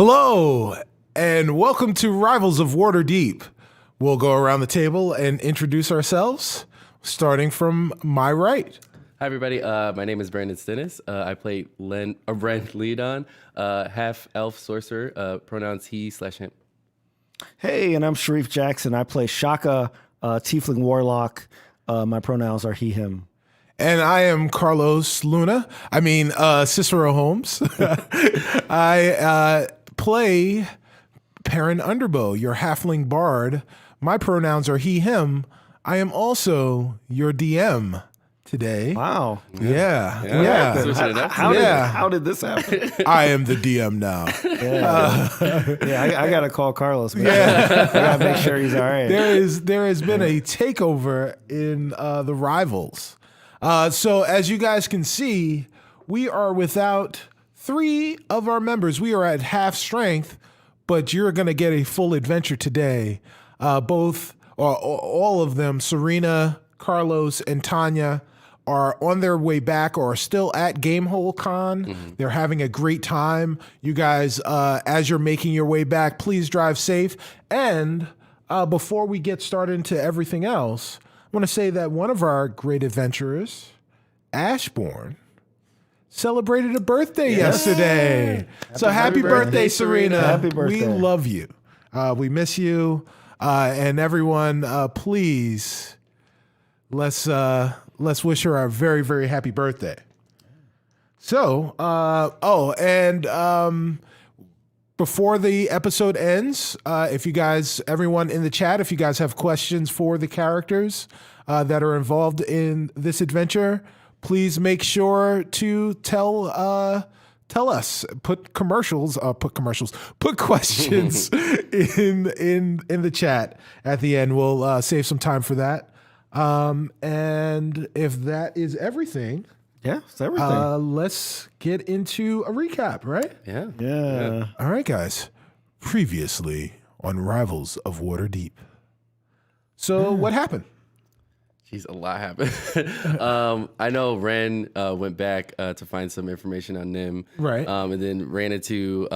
Hello, and welcome to Rivals of Waterdeep. We'll go around the table and introduce ourselves, starting from my right. Hi, everybody. My name is Brandon Stennis. I play Ren Leadon, half-elf sorcerer, pronouns he/him. Hey, and I'm Shareef Jackson. I play Shaka, tiefling warlock. My pronouns are he, him. And I am Cicero Holmes. I play Perrin Underbow, your halfling bard. My pronouns are he, him. I am also your DM today. Wow. Yeah. How did this happen? I am the DM now. I got to call Carlos. Man. I got to make sure he's all right. There has been a takeover in the Rivals. So as you guys can see, we are without 3 of our members. We are at half strength, but you're going to get a full adventure today. All of them, Surena, Carlos, and Tanya, are on their way back or are still at Gamehole Con. Mm-hmm. They're having a great time. You guys, as you're making your way back, please drive safe. And before we get started into everything else, I want to say that one of our great adventurers, Ashbourne, celebrated a birthday yesterday. Happy birthday, Surena. Happy birthday. We love you. We miss you. And everyone, please, let's wish her a very, very happy birthday. So, before the episode ends, if you guys, everyone in the chat, if you guys have questions for the characters that are involved in this adventure, please make sure to tell us. Put questions in the chat at the end. We'll save some time for that. And if that is everything. Yeah, it's everything. Let's get into a recap, right? Yeah. All right, guys. Previously on Rivals of Waterdeep. So what happened? Jeez, a lot happened. I know Ren went back to find some information on Nim. Right. And then ran into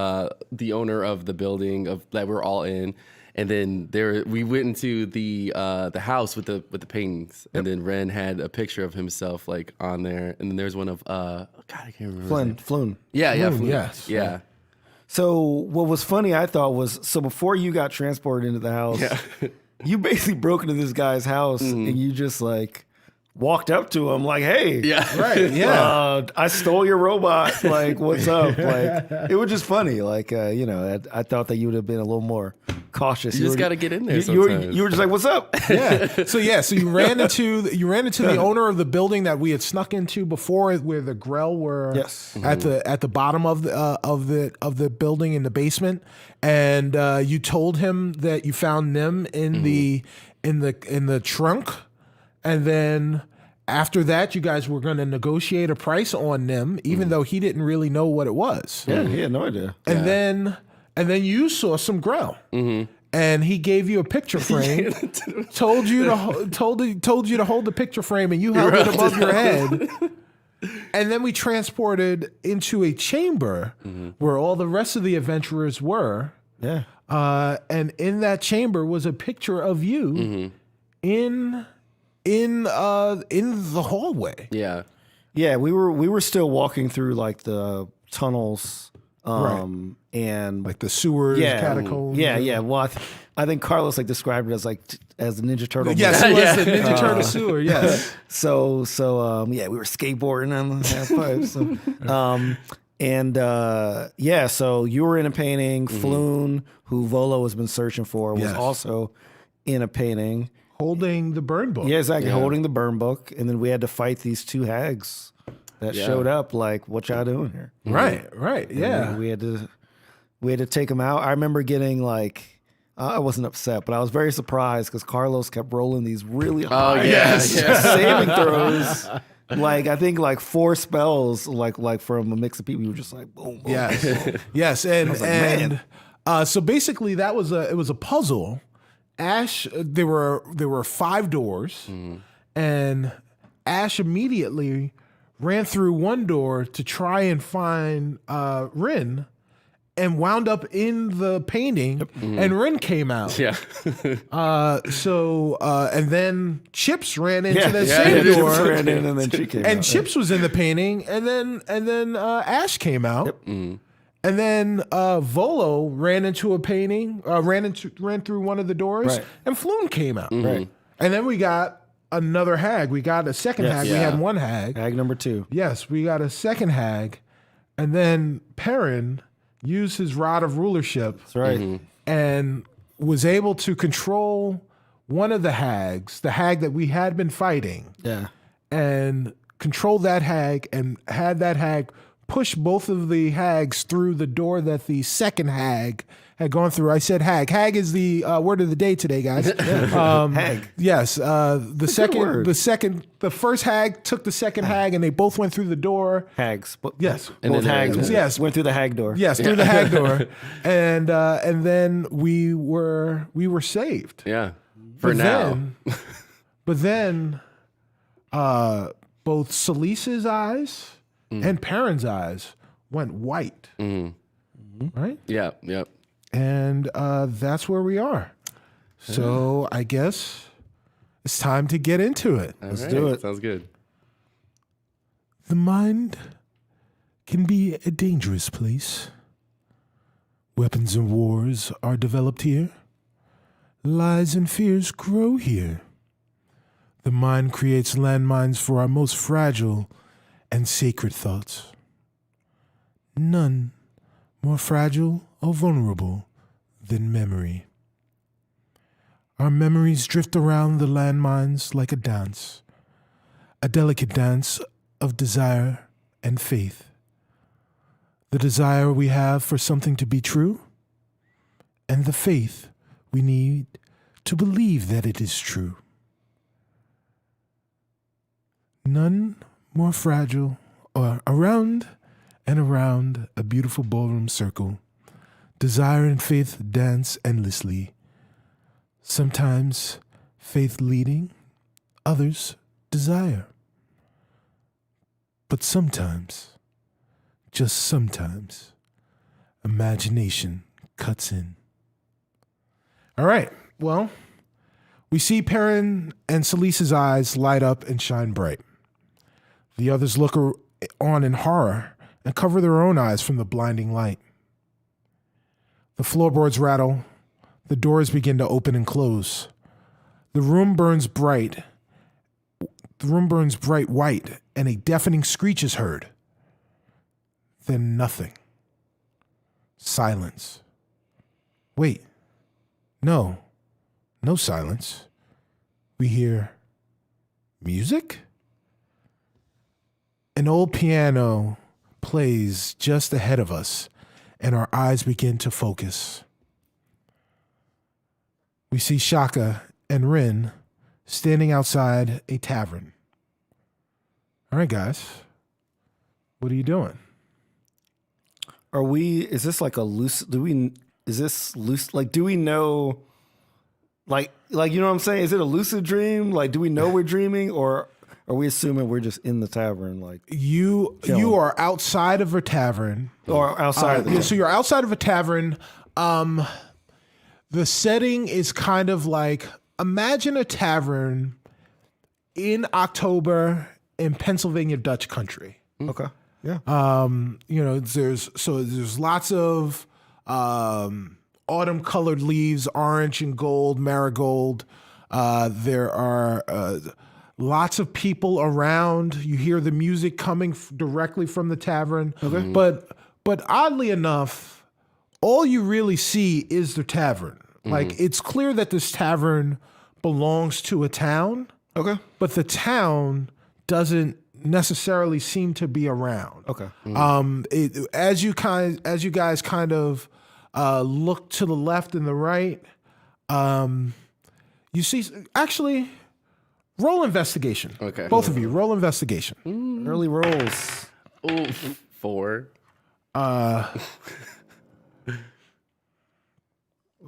the owner of the building that we're all in. And then we went into the house with the paintings, and then Ren had a picture of himself like on there, and then there's one of God, I can't remember. Floon. Yeah, Floon. Yes. Yeah. So what was funny, I thought, was before you got transported into the house, you basically broke into this guy's house, and you just like walked up to him like, "Hey, right, yeah, I stole your robot. Like, what's up?" Like, it was just funny. Like, I thought that you would have been a little more cautious. You just got to get in there. You were just like, "What's up?" So you ran into the owner of the building that we had snuck into before, where the Grell were. Yes. At the bottom of the building in the basement, and you told him that you found Nim in the trunk. And then after that, you guys were going to negotiate a price on Nim, even though he didn't really know what it was. Yeah, he had no idea. And then you saw some Grell, and he gave you a picture frame, told you to hold the picture frame, and you held it above your head. And then we transported into a chamber where all the rest of the adventurers were. Yeah. And in that chamber was a picture of you in the hallway. Yeah. Yeah, we were still walking through like the tunnels and Like the sewers, catacombs. Yeah. Well, I think Carlos like described it as the Ninja Turtle. Yes, it was the Ninja Turtle sewer. Yes. So we were skateboarding on the half pipe. So you were in a painting. Floon, who Volo has been searching for, was also in a painting. Holding the burn book. Yeah, exactly. Holding the burn book. And then we had to fight these 2 hags that showed up like, what y'all doing here? Right. Yeah. And we had to take them out. I remember getting like, I wasn't upset, but I was very surprised because Carlos kept rolling these really high saving throws. Like, I think like 4 spells, like from a mix of people. You were just like, boom, boom. Yes. And so basically it was a puzzle. Ash, there were 5 doors, and Ash immediately ran through one door to try and find Rin, and wound up in the painting, and Rin came out. Yeah. And then Chips ran into the same door. Chips ran in and then she came And out. Chips was in the painting, and then Ash came out. And then Volo ran into a painting, ran through one of the doors, Right. and Floon came out. Right. And then we got another hag. We got a second Yes. hag. We Yeah. had one hag. Hag number 2. Yes, we got a second hag. And then Perrin used his rod of rulership That's right. and was able to control one of the hags, the hag that we had been fighting, Yeah. and control that hag and had that hag push both of the hags through the door that the second hag had gone through. I said hag. Hag is the word of the day today, guys. Hag. Yes. The first hag took the second hag, and they both went through the door. Hags. Yes. And Both then hags Yes. went through the hag door. Yes, through the hag door, and then we were saved. Yeah. For now. But then, both Salisa's eyes and Perrin's eyes went white. Right? Yeah. Yep. And that's where we are. So I guess it's time to get into it. Let's do it. Sounds good. The mind can be a dangerous place. Weapons and wars are developed here. Lies and fears grow here. The mind creates landmines for our most fragile and sacred thoughts. None more fragile or vulnerable than memory. Our memories drift around the landmines like a dance, a delicate dance of desire and faith. The desire we have for something to be true, and the faith we need to believe that it is true. None more fragile or around and around a beautiful ballroom circle. Desire and faith dance endlessly. Sometimes faith leading, others desire. But sometimes, just sometimes, imagination cuts in. All right, well, we see Perrin and Salisa's eyes light up and shine bright. The others look on in horror and cover their own eyes from the blinding light. The floorboards rattle. The doors begin to open and close. The room burns bright. The room burns bright white, and a deafening screech is heard. Then nothing. Silence. Wait. No. No silence. We hear music? An old piano plays just ahead of us, and our eyes begin to focus. We see Shaka and Rin standing outside a tavern. All right, guys. What are you doing? Is this like a loose, is this loose, like, do we know, like, you know what I'm saying? Is it a lucid dream? Like, do we know we're dreaming, or are we assuming we're just in the tavern? Like, You are outside of a tavern. or outside of the So you're outside of a tavern. The setting is kind of like, imagine a tavern in October in Pennsylvania Dutch country. Okay. Yeah. There's lots of autumn colored leaves, orange and gold, marigold. There are lots of people around. You hear the music coming directly from the tavern. Okay. But oddly enough, all you really see is the tavern. Like, it's clear that this tavern belongs to a town. Okay. But the town doesn't necessarily seem to be around. Okay. As you guys kind of look to the left and the right, you see, actually, roll investigation. Okay. Both of you, roll investigation. Early rolls. Ooh, 4.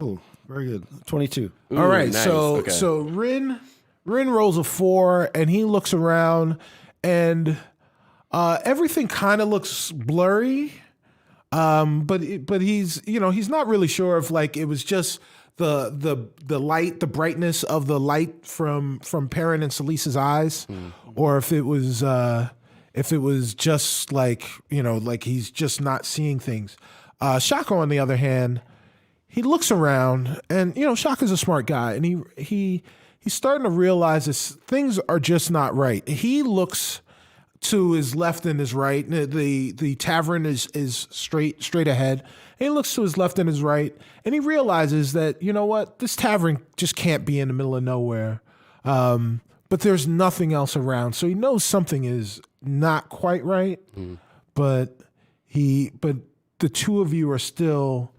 Oh, very good. 22. All right, nice. so Okay. so Rin rolls a 4, and he looks around, and everything kind of looks blurry. But he's he's not really sure if like it was just the light, the brightness of the light from Perrin and Salisa's eyes, or if it was just like like he's just not seeing things. Shaka, on the other hand, he looks around, and Shaka's a smart guy, and he's starting to realize this, things are just not right. He looks to his left and his right. The tavern is straight ahead. And he looks to his left and his right, and he realizes that this tavern just can't be in the middle of nowhere. But there's nothing else around, so he knows something is not quite right. But the two of you are still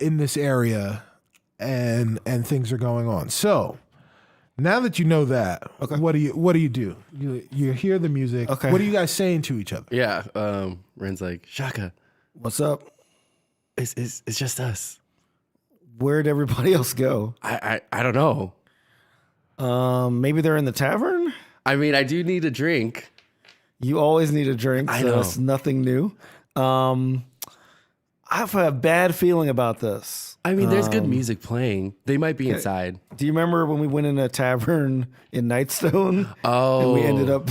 in this area, and things are going on. So now that you know that, okay. what do you do? You hear the music. Okay. What are you guys saying to each other? Yeah. Ren's like, Shaka, What's up? it's just us. Where'd everybody else go? I don't know. Maybe they're in the tavern. I mean, I do need a drink. You always need a drink, I so know. it's nothing new. I have a bad feeling about this. I mean, there's good music playing. They might be inside. Do you remember when we went in a tavern in Nightstone? Oh. And we ended up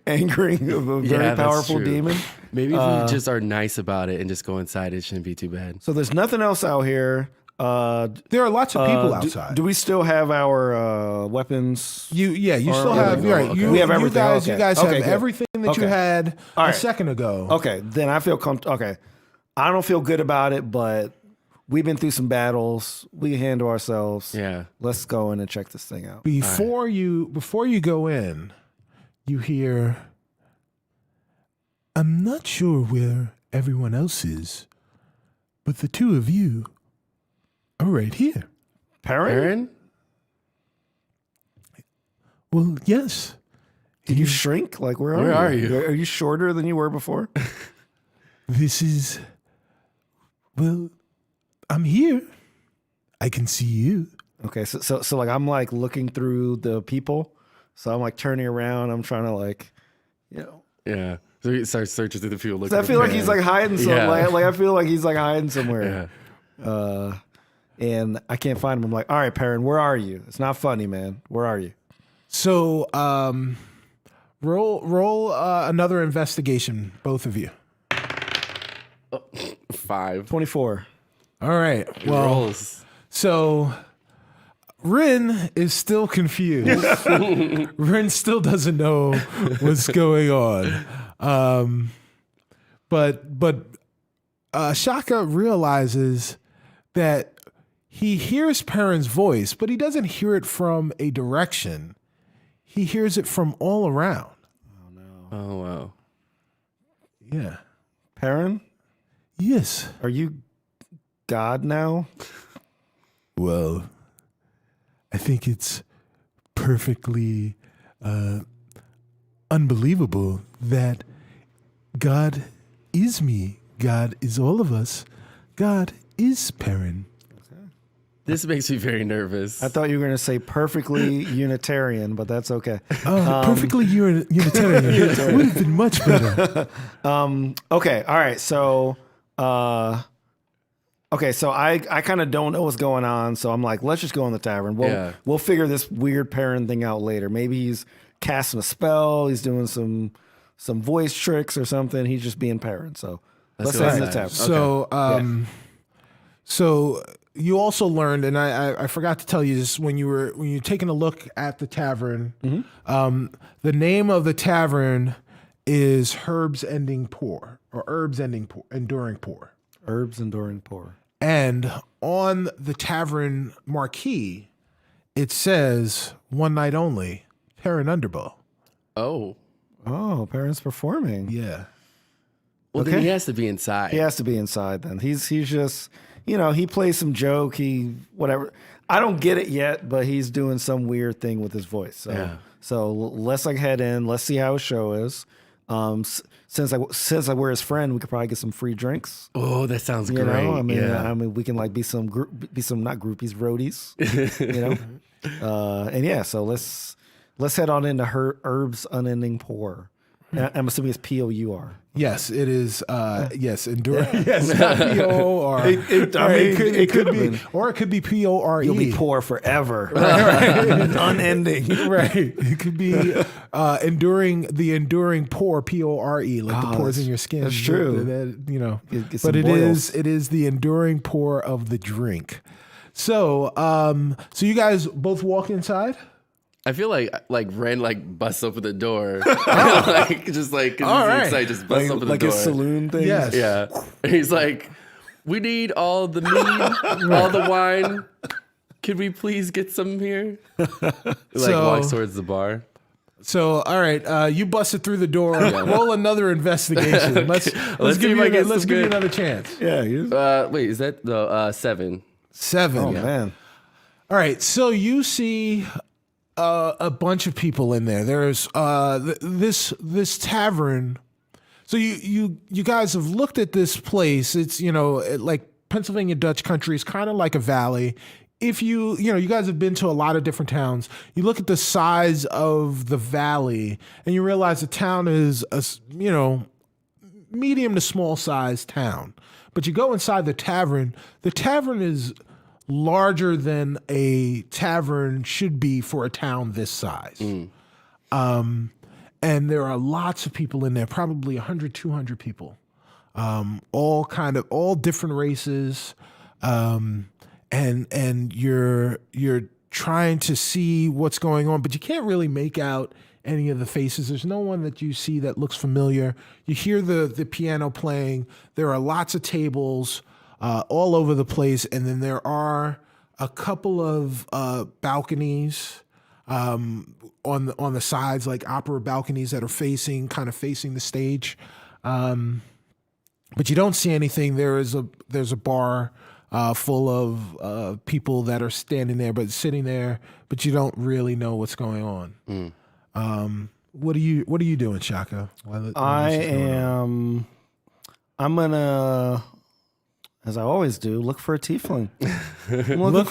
angering a very that's powerful true. demon? Maybe if we just are nice about it and just go inside, it shouldn't be too bad. So there's nothing else out here. There are lots of people outside. Do we still have our weapons? You still have okay. right. We have everything. You guys Okay, have good. everything that you Okay. had All a right. second ago. Okay, then I feel comfortable. Okay, I don't feel good about it, but we've been through some battles. We can handle ourselves. Yeah. Let's go in and check this thing out. Before you go in, you hear, I'm not sure where everyone else is, but the two of you are right here. Perrin? Aaron? Well, yes. Did you shrink? Like, where are you? Are you shorter than you were before? This is, well, I'm here. I can see you. Okay, so like I'm like looking through the people. So I'm like turning around. I'm trying to like, Yeah. So he starts searching through the field. Looking I feel at like he's like hiding somewhere. Yeah. Like I feel like he's like hiding somewhere. Yeah. And I can't find him. I'm like, all right, Perrin, where are you? It's not funny, man. Where are you? So, roll another investigation, both of you. 5. 24. All right. Well, Rolls. so Rin is still confused. Rin still doesn't know what's going on. But Shaka realizes that he hears Perrin's voice, but he doesn't hear it from a direction. He hears it from all around. Oh, wow. Yeah. Perrin, Yes. are you God now? Well, I think it's perfectly unbelievable that God is me. God is all of us. God is Perrin. This makes me very nervous. I thought you were going to say perfectly Unitarian, but that's okay. Perfectly Unitarian. Would have been much better. Okay, all right. So, so I kind of don't know what's going on. So I'm like, let's just go in the tavern. We'll figure this weird Perrin thing out later. Maybe he's casting a spell. He's doing some voice tricks or something. He's just being Perrin. So let's go head in the inside. tavern. So you also learned, and I forgot to tell you this when you're taking a look at the tavern. The name of the tavern is Herbs Ending Poor, or Herbs Enduring Poor. Herbs Enduring Poor. And on the tavern marquee, it says one night only, Perrin Underbow. Oh. Oh, Perrin's performing. Yeah. Well, then he has to be inside. He has to be inside then. He's just, he plays some joke. Whatever. I don't get it yet, but he's doing some weird thing with his voice. So let's like head in. Let's see how his show is. Since I wear his friend, we could probably get some free drinks. Oh, that sounds You great. know, I mean, yeah. we can like be some not groupies, roadies. And yeah, so let's head on into Herb's Unending Pour. I'm assuming it's P-O-U-R. Yes, it is. Yes, enduring. Yes, not P-O-R. It could be, or it could be P-O-R-E. You'll be poor forever. Unending. Right. It could be the enduring pore, P-O-R-E, like the pores in your skin. That's true. Get But some boils. it is the enduring pour of the drink. So, so you guys both walk inside? I feel like Ren busts open the door, just like 'cause All he's right. excited, just busts open the Like door. a saloon thing? Yes. Yeah, and he's like, "We need all the mead, all the wine. Could we please get some here?" Walks towards the bar. So, all right, you busted through the door. Roll another investigation. Let's give you another chance. Yeah. Wait, is that the 7? 7. Oh, man. All right, so you see a bunch of people in there. There's this tavern. So you guys have looked at this place. It's like Pennsylvania Dutch country. It's kind of like a valley. If you guys have been to a lot of different towns, you look at the size of the valley and you realize the town is a medium to small size town. But you go inside the tavern is larger than a tavern should be for a town this size. And there are lots of people in there, probably 100, 200 people, all different races. And you're trying to see what's going on, but you can't really make out any of the faces. There's no one that you see that looks familiar. You hear the piano playing. There are lots of tables all over the place, and then there are a couple of balconies on the sides, like opera balconies that are facing the stage. But you don't see anything. There's a bar full of people that are standing there, but sitting there, but you don't really know what's going on. What are you doing, Shaka? I'm gonna, as I always do, look for a tiefling. Look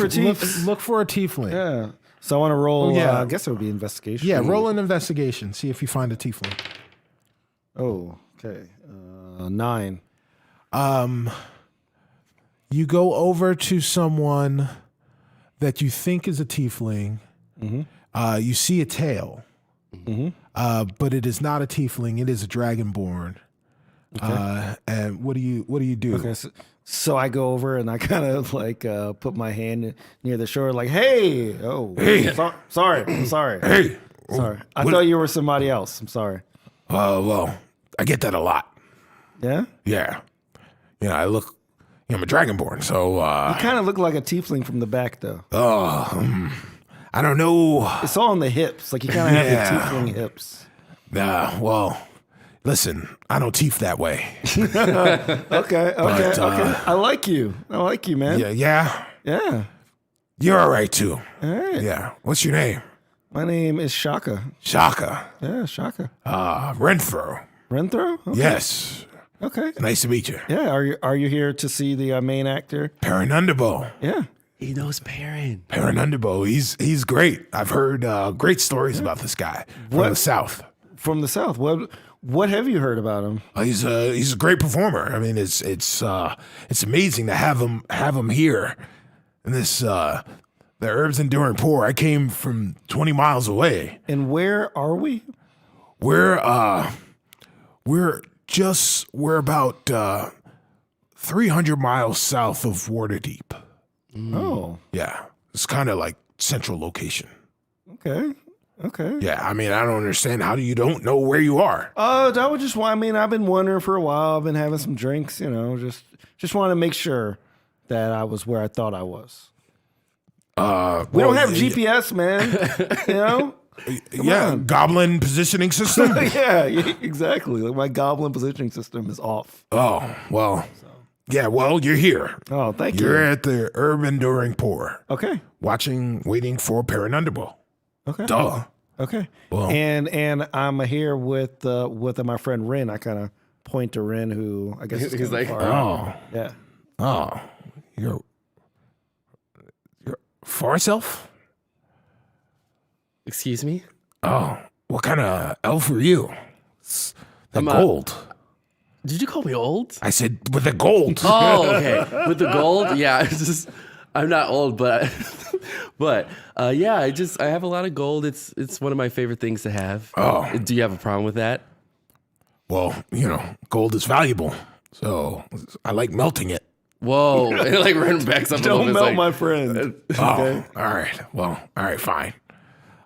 for a tiefling. Yeah. So I want to roll. I guess it would be investigation. Yeah, roll an investigation. See if you find a tiefling. Oh, okay. 9. You go over to someone that you think is a tiefling. Mm-hmm. You see a tail, but it is not a tiefling. It is a dragonborn. Okay. And what do you do? Okay, so I go over and I kind of put my hand near the shore, like, "Hey, sorry, I'm sorry, Hey, sorry. I thought you were somebody else. I'm sorry." Well, I get that a lot. Yeah. Yeah, I'm a dragonborn, so You kind of look like a tiefling from the back, though. I don't know. It's all on the hips, like you kind of have the tiefling hips. Well, listen, I don't teeth that way. Okay. I like you, man. Yeah. You're all right too. All right. Yeah. What's your name? My name is Shaka. Shaka. Yeah, Shaka. Renfro. Renthro? Okay. Yes. Okay. Nice to meet you. Yeah. Are you here to see the main actor? Paranundabo. Yeah. He knows Perrin. Paranundabo. He's great. I've heard great stories about this guy from the South. From the South. What have you heard about him? He's a great performer. I mean, it's amazing to have him here. And this the Herbs Enduring Pour. I came from 20 miles away. And where are we? We're about 300 miles south of Waterdeep. Oh. Yeah, it's kind of like central location. Okay. Yeah, I mean, I don't understand how you don't know where you are. That was just why. I mean, I've been wondering for a while. I've been having some drinks, just want to make sure that I was where I thought I was. We don't have GPS, man. Come on. Goblin positioning system. Yeah, exactly. Like my goblin positioning system is off. Oh, well. Yeah, well, you're here. Oh, thank you. You're at the Herb Enduring Pour. Okay. Waiting for Paranundabo. Okay. Duh. Okay. Well, and I'm here with my friend Ren. I kind of point to Ren, who I guess is like, far out. Yeah. Oh, you're far self? Excuse me? Oh, what kind of elf are you? The gold. Did you call me old? I said with the gold. Oh, okay. With the gold, yeah. I'm not old, but yeah. I have a lot of gold. It's one of my favorite things to have. Oh. Do you have a problem with that? Well, gold is valuable, so I like melting it. Whoa! It like ran back up a little Don't bit. melt my friend. Oh, all right. Well, all right, fine.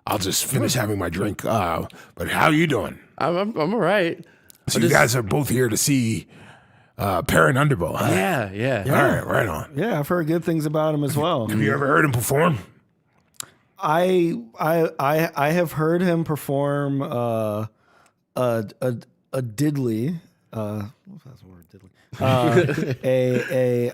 I'll just finish having my drink. But how are you doing? I'm all right. So you guys are both here to see Perrin Underbow, huh? Yeah. All right, right on. Yeah, I've heard good things about him as well. Have you ever heard him perform? I have heard him perform a diddly. What's that word? Diddly.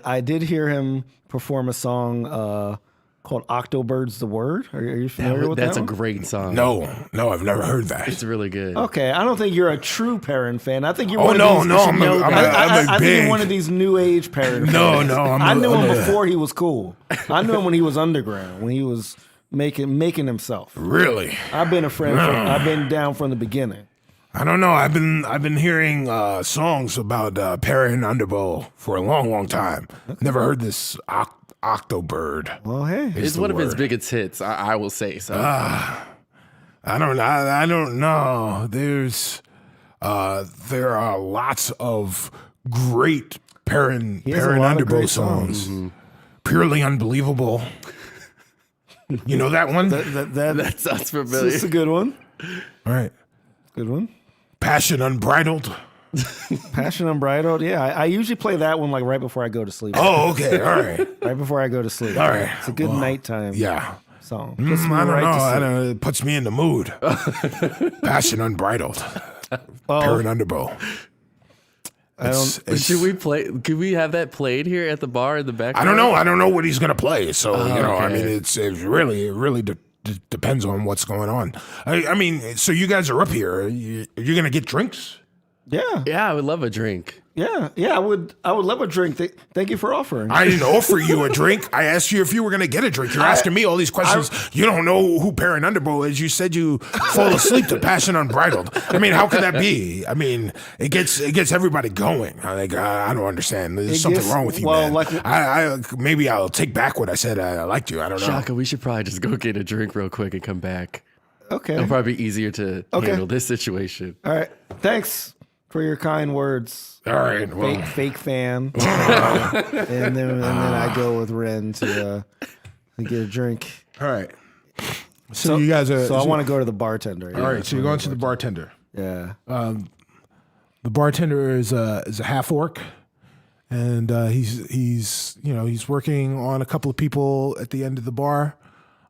I did hear him perform a song called "Octobird's the Word." Are you familiar with that? That's a one? great song. No, I've never heard that. It's really good. Okay, I don't think you're a true Perrin fan. I think you're. Oh, one no, of these, no, I'm a I think big- you're one of these new age Perrin. No, fans. no, I knew him before he was cool. I knew him when he was underground, when he was making himself. Really? I've been a friend. I've been down from the beginning. I don't know. I've been hearing songs about Perrin Underbow for a long, long time. Never heard this Octobird. Well, hey, It's one of his biggest hits. I will say so. I don't know. There are lots of great Perrin has a lot of Underbow great songs. Mm-hmm. Purely unbelievable. You know that one? That sounds familiar. It's a good one. All right. Good one. Passion Unbridled. Passion Unbridled. Yeah, I usually play that one like right before I go to sleep. Oh, okay. All right. Right before I go to sleep. All right. It's a good nighttime Yeah. song. I Puts me don't right know. to sleep. I don't, it puts me in the mood. Passion Unbridled. Perrin Underbow. Should we play? Could we have that played here at the bar in the back? I don't know. I don't know what he's going to play. So, I okay. mean, it really depends on what's going on. I mean, so you guys are up here. You're going to get drinks? Yeah. Yeah, I would love a drink. Yeah. I would love a drink. Thank you for offering. I didn't offer you a drink. I asked you if you were going to get a drink. You're asking me all these questions. You don't know who Perrin Underbow is. You said you fall asleep to Passion Unbridled. I mean, how could that be? I mean, it gets everybody going. I don't understand. There's something wrong with you, man. I maybe I'll take back what I said. I liked you. I don't know. Shaka, we should probably just go get a drink real quick and come back. Okay. It'll probably be easier to handle this situation. All right. Thanks for your kind words. All right. Well, Fake fan. and then I go with Ren to get a drink. all right. So you guys are. So I want to go to the bartender. All right. So you're going to the bartender. Yeah. The bartender is a half orc, and he's working on a couple of people at the end of the bar.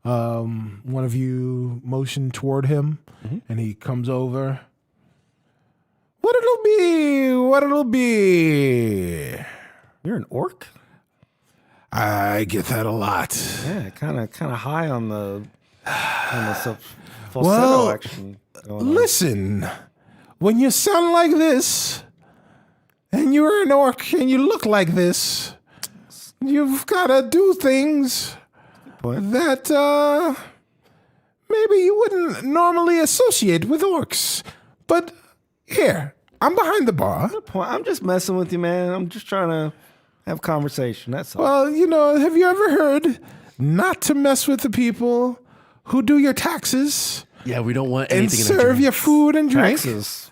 One of you motion toward him, and he comes over. What it'll be. You're an orc? I get that a lot. Yeah, kind of high on the falsetto Well, action. going on. Listen, when you sound like this, and you're an orc, and you look like this, you've got to do things that maybe you wouldn't normally associate with orcs. But here, I'm behind the bar. I'm just messing with you, man. I'm just trying to have conversation. That's all. Well, have you ever heard not to mess with the people who do your taxes Yeah, we don't want and anything in our serve drinks. your food and drink? Taxes.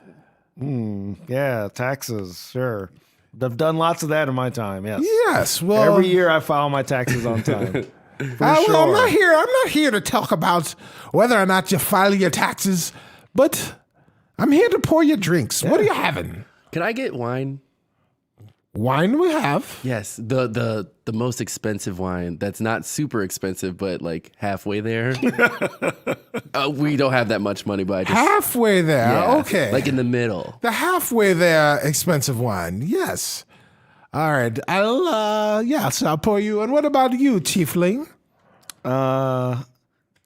Yeah, taxes. Sure. I've done lots of that in my time. Yes. Yes. Well, Every year I file my taxes on time. well, sure. I'm not here to talk about whether or not you file your taxes, but I'm here to pour your drinks. What are you having? Can I get wine? Wine we have. Yes, the most expensive wine that's not super expensive, but like halfway there. We don't have that much money, but I just Halfway there. yeah, Okay. like in the middle. The halfway there expensive wine. Yes. All right. So I'll pour you. And what about you, Tiefling?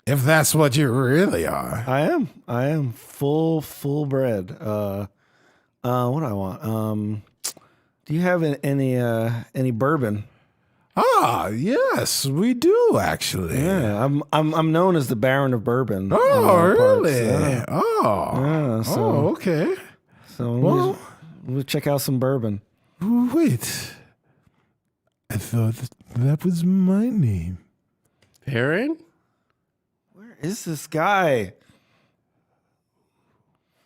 If that's what you really are. I am full bred. What do I want? Do you have any bourbon? Ah, yes, we do actually. Yeah, I'm known as the Baron of Bourbon. Oh, in my parts. really? Yeah. Oh. Yeah, so- Oh, okay. So Well, we'll check out some bourbon. wait. I thought that was my name. Perrin? Where is this guy?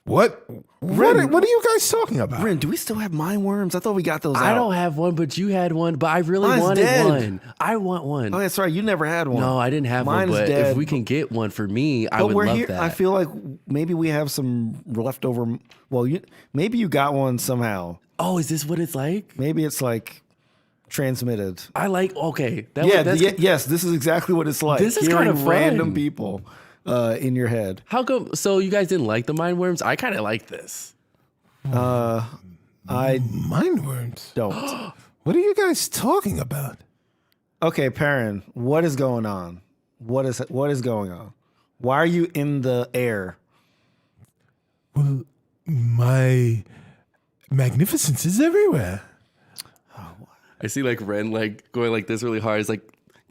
What? What are you guys talking about? Ren, do we still have mind worms? I thought we got those out. I don't have one, but you had one. But I really Mine's wanted dead. one. I want one. Oh, that's right. You never had one. No, I didn't have Mine's one. But dead. if we can get one for me, I But would we're love here. that. I feel like maybe we have some leftover. Well, maybe you got one somehow. Oh, is this what it's like? Maybe it's like transmitted. Okay. Yes, this is exactly what it's like. This is hearing kinda fun. random people in your head. How come? So you guys didn't like the mind worms? I kind of like this. I Mind worms. don't. What are you guys talking about? Okay, Perrin, what is going on? What is going on? Why are you in the air? Well, my magnificence is everywhere. I see like Ren like going like this really hard. He's like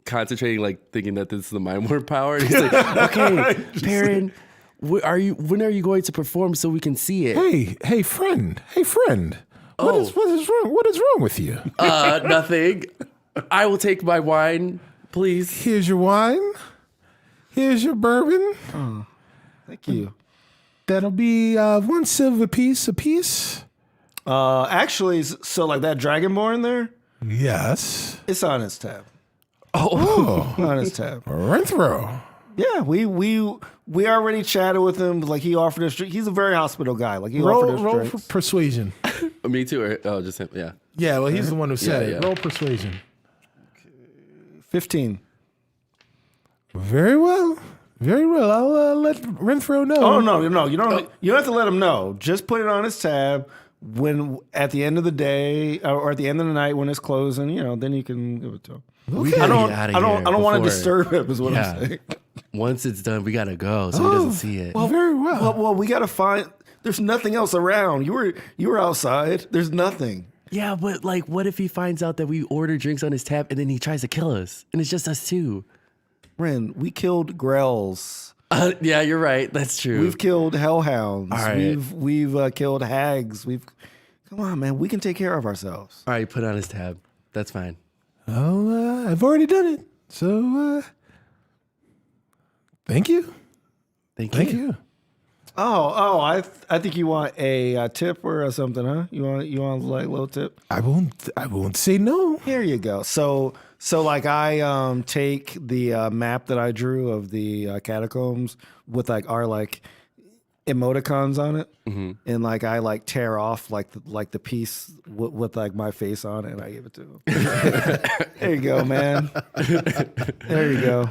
concentrating, like thinking that this is the mind worm power. And he's like, okay, Perrin, when are you going to perform so we can see it? Hey, friend. What is wrong? What is wrong with you? Nothing. I will take my wine, please. Here's your wine. Here's your bourbon. Thank you. That'll be 1 silver piece apiece. Actually, so like that Dragonborn there, Yes. it's on his tab. Oh, On his tab. Renthro. Yeah, we already chatted with him. Like he offered us. He's a very hospital guy. Like he offered us Roll for drinks. persuasion. Me too. Or, just him. Yeah. Yeah, well, he's the one who said it. Yeah. Roll persuasion. 15. Very well. I'll let Renthro know. Oh no! You don't. You don't have to let him know. Just put it on his tab. When at the end of the day or at the end of the night when it's closing, then you can give it to him. We gotta get out of here. I don't want to before- disturb him. Is what Yeah. I'm saying. Once it's done, we gotta go so he doesn't see it. Very well. Well, we gotta find. There's nothing else around. You were outside. There's nothing. Yeah, but like, what if he finds out that we order drinks on his tab and then he tries to kill us and it's just us two? Ren, we killed Grells. Yeah, you're right. That's true. We've killed hellhounds. All right. We've killed hags. Come on, man. We can take care of ourselves. All right, put on his tab. That's fine. Oh, I've already done it. So, thank you. Thank You. Oh, I think you want a tip or something, huh? You want like a little tip? I won't say no. Here you go. So like I take the map that I drew of the catacombs with like our like emoticons on it, and like I like tear off like the piece with like my face on it, and I give it to him. There you go, man. There you go.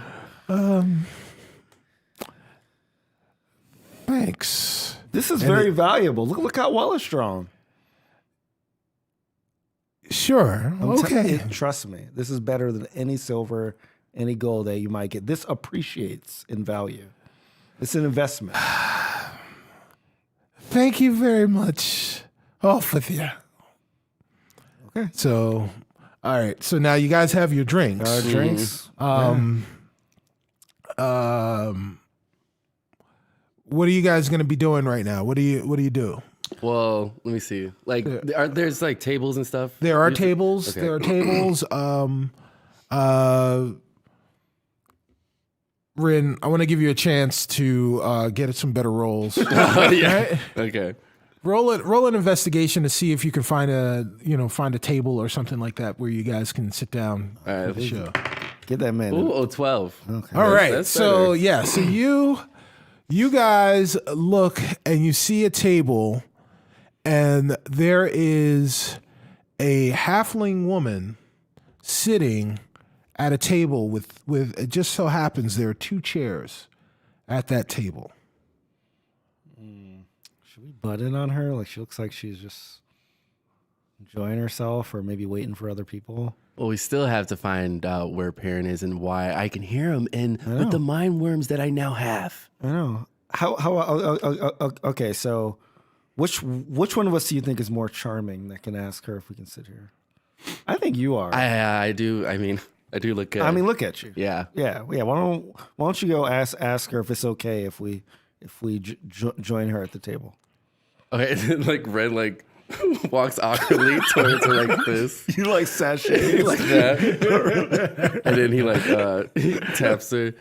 Thanks. This is very valuable. Look how well it's drawn. Sure. Okay. Trust me, this is better than any silver, any gold that you might get. This appreciates in value. It's an investment. Thank you very much. Off with you. Okay. So, all right. So now you guys have your drinks. Our drinks. What are you guys going to be doing right now? What do you do? Well, let me see. Like, there's like tables and stuff. There are tables. Okay. There are tables. Rin, I want to give you a chance to get some better rolls. Yeah. Okay. Roll an investigation to see if you can find a table or something like that where you guys can sit down for the show. Get that man. Ooh, 12. Okay. All right. That's So better. yeah. So you guys look and you see a table, and there is a halfling woman sitting at a table with it just so happens there are 2 chairs at that table. Should we butt in on her? Like she looks like she's just enjoying herself, or maybe waiting for other people. Well, we still have to find out where Perrin is and why I can hear him and with the mind worms that I now have. I know. Okay, so which one of us do you think is more charming that can ask her if we can sit here? I think you are. I do. I mean, I do look good. I mean, look at you. yeah. Yeah. Why don't you go ask her if it's okay if we join her at the table? Okay, and then like Ren like walks awkwardly towards her like this. You like sashay. Like that. And then he like he taps her.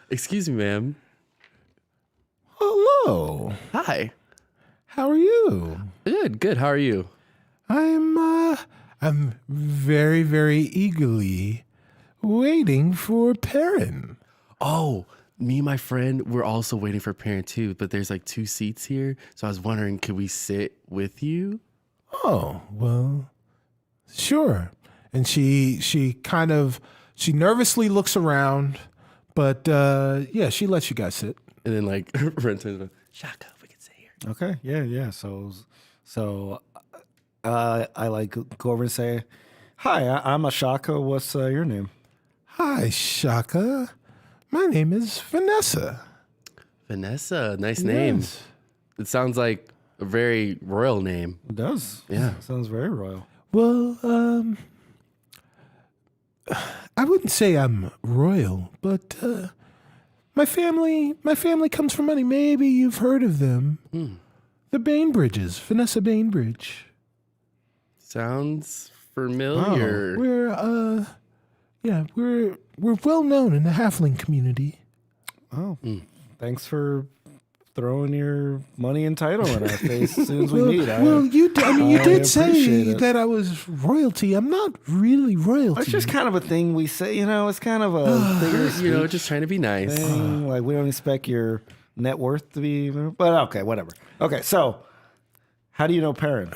Excuse me, ma'am. Hello. Hi. How are you? Good. How are you? I'm very, very eagerly waiting for Perrin. Oh, me and my friend, we're also waiting for Parent too, but there's like 2 seats here. So I was wondering, could we sit with you? Oh, well, sure. And she nervously looks around, but yeah, she lets you guys sit. And then like Ren turns around, Shaka, we can sit here. Okay. Yeah. So I like go over and say, "Hi, I'm Ashaka. What's your name?" Hi, Shaka. My name is Vanessa. Vanessa, nice name. Yes. It sounds like a very royal name. It does. Yeah. Sounds very royal. Well, I wouldn't say I'm royal, but my family comes from money. Maybe you've heard of them. The Bainbridges, Vanessa Bainbridge. Sounds familiar. We're well known in the halfling community. Oh, thanks for throwing your money and title in our face as soon as we meet. You did say appreciate it. that I was royalty. I'm not really royalty. It's just kind of a thing we say. It's kind of a figure of speech Just trying to be nice. thing. Like we don't expect your net worth to be, but okay, whatever. Okay, so how do you know Perrin?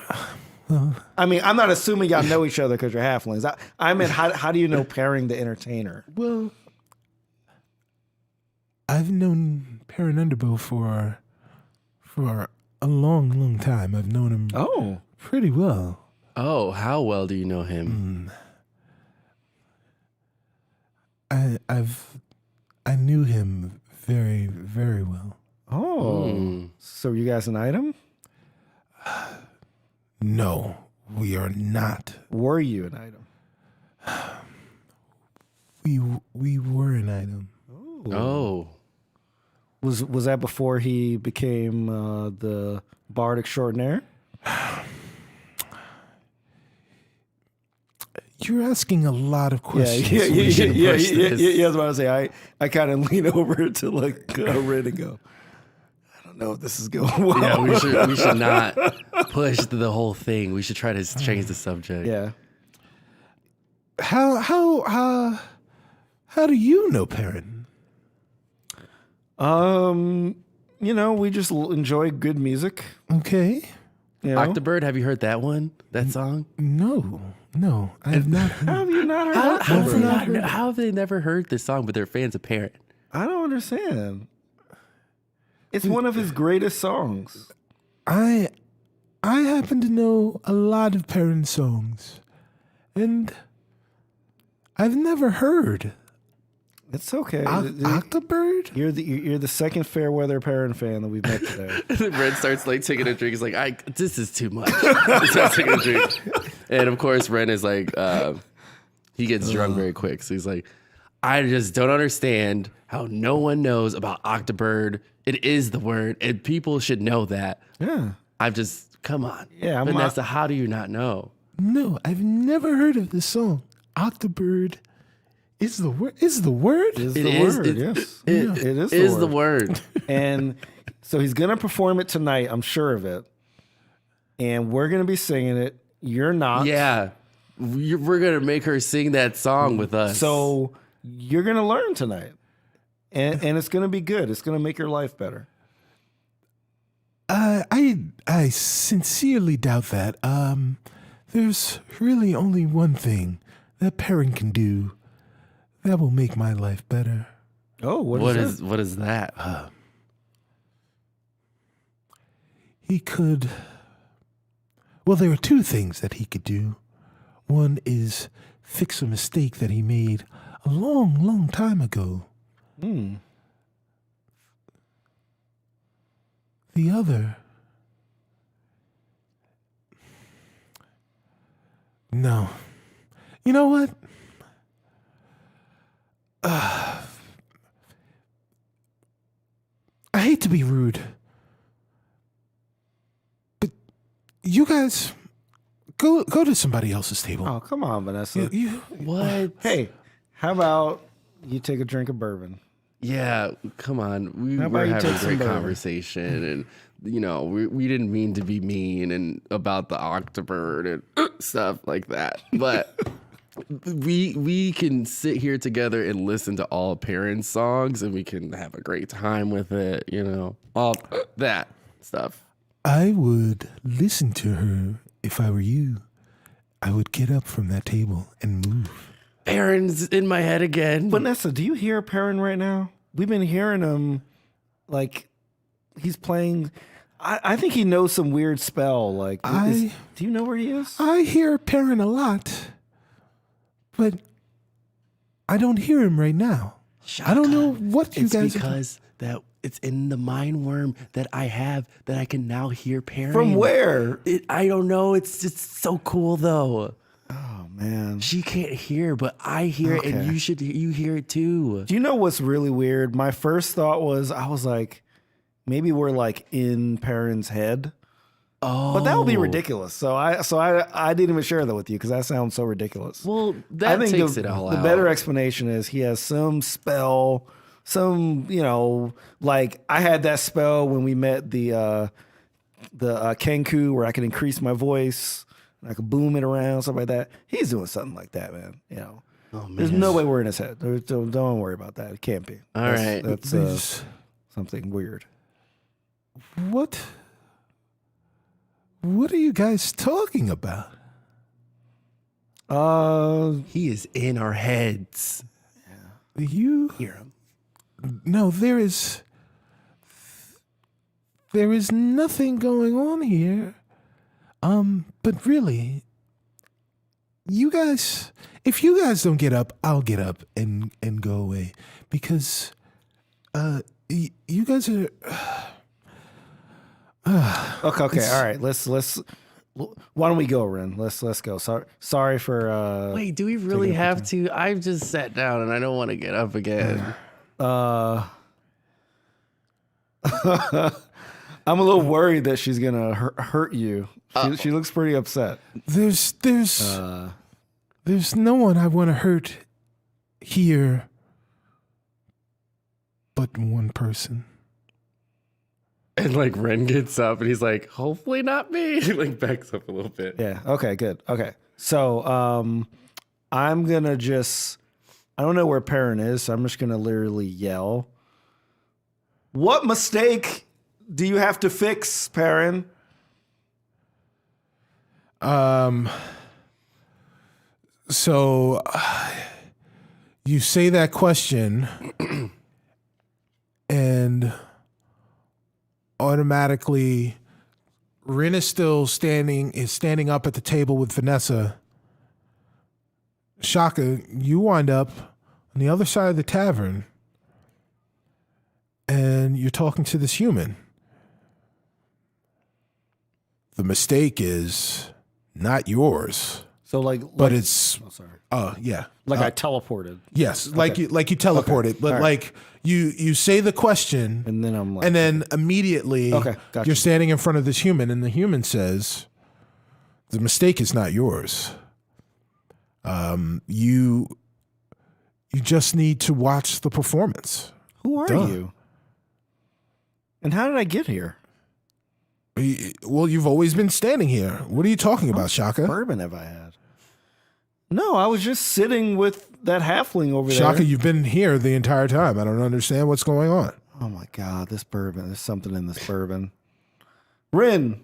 I mean, I'm not assuming y'all know each other because you're halflings. I meant, how do you know Perrin the entertainer? Well, I've known Perrin Underbow for a long, long time. I've known him pretty well. Oh, how well do you know him? I knew him very, very well. Oh, so you guys an item? No, we are not. Were you an item? We were an item. Oh. Was that before he became the bard extraordinaire? You're asking a lot of questions. Yeah. push this. That's what I was saying. I kind of lean over to like Red and go, I don't know if this is going well. Yeah, we should not push the whole thing. We should try to change the subject. Yeah. How do you know Perrin? We just enjoy good music. Okay. You know? Octobird, have you heard that one? That song? No, I have not heard. How have you not heard that? How have they never heard this song, but they're fans of Parent? I don't understand. It's one of his greatest songs. I happen to know a lot of Perrin songs, and I've never heard It's okay. Octobird. You're the second Fairweather Perrin fan that we've met today. Red starts like taking a drink. He's like, this is too much. He starts taking a drink. And of course, Ren is like, he gets drunk very quick. So he's like, I just don't understand how no one knows about Octobird. It is the word, and people should know that. Yeah. Come on. Yeah, Vanessa, how do you not know? No, I've never heard of this song. Octobird is the word. Is the word? Is It the is- word, it- yes. It It is the word. And so he's going to perform it tonight, I'm sure of it. And we're going to be singing it. You're not. Yeah. We're going to make her sing that song with us. So you're going to learn tonight. And it's going to be good. It's going to make your life better. I sincerely doubt that. There's really only one thing that Perrin can do that will make my life better. Oh, what is that? He could. Well, there are two things that he could do. One is fix a mistake that he made a long, long time ago. The other. No. You know what? I hate to be rude, but You guys go to somebody else's table. Oh, come on, Vanessa. What? Hey, how about you take a drink of bourbon? Yeah, come on. How about We're you having a take some great bourbon? conversation, and we didn't mean to be mean and about the octobird and stuff like that. But we can sit here together and listen to all parents' songs, and we can have a great time with it. All that stuff. I would listen to her if I were you. I would get up from that table and move. Aaron's in my head again. Vanessa, do you hear Perrin right now? We've been hearing him like he's playing. I think he knows some weird spell. Like, do you know where he is? I hear Perrin a lot, but I don't hear him right now. Shaka, I don't know what you it's guys. because that it's in the mind worm that I have that I can now hear Perrin. From where? I don't know. It's just so cool though. Oh man, She can't hear, but I hear it, and you hear it too. do you know what's really weird? My first thought was I was like, maybe we're like in Perrin's head. Oh, But that would be ridiculous. So I didn't even share that with you because that sounds so ridiculous. Well, that I think takes it all the out. better explanation is he has some spell, like I had that spell when we met the Kenku where I can increase my voice, and I can boom it around, stuff like that. He's doing something like that, man. Oh, man. There's no way we're in his head. Don't worry about that. It can't be. All right. That's something weird. What are you guys talking about? He is in our heads. You Hear him. No, there is nothing going on here. But really, you guys, if you guys don't get up, I'll get up and go away because you guys are Okay. All right. Let's. Why don't we go, Ren? Let's go. Sorry for. Wait, do we really have to? I've just sat down and I don't want to get up again. I'm a little worried that she's gonna hurt you. She looks pretty upset. there's no one I want to hurt here but one person. And like Ren gets up and he's like, hopefully not me. He like backs up a little bit. Yeah. Okay. Good. Okay. So I'm gonna just. I don't know where Perrin is, so I'm just gonna literally yell. What mistake do you have to fix, Perrin? So you say that question and automatically Rin is still standing up at the table with Vanessa. Shaka, you wind up on the other side of the tavern and you're talking to this human. The mistake is not yours. So But it's oh, sorry. Yeah. Like I teleported. Yes, like you teleported, but All right. like you say the question And then I'm like, and then immediately Okay, gotcha. you're standing in front of this human and the human says, the mistake is not yours. You just need to watch the performance. who are Duh. you? And how did I get here? Well, you've always been standing here. What are you talking about, Shaka? Bourbon have I had? No, I was just sitting with that halfling over Shaka, there. you've been here the entire time. I don't understand what's going on. Oh my God, this bourbon. There's something in this bourbon. Rin,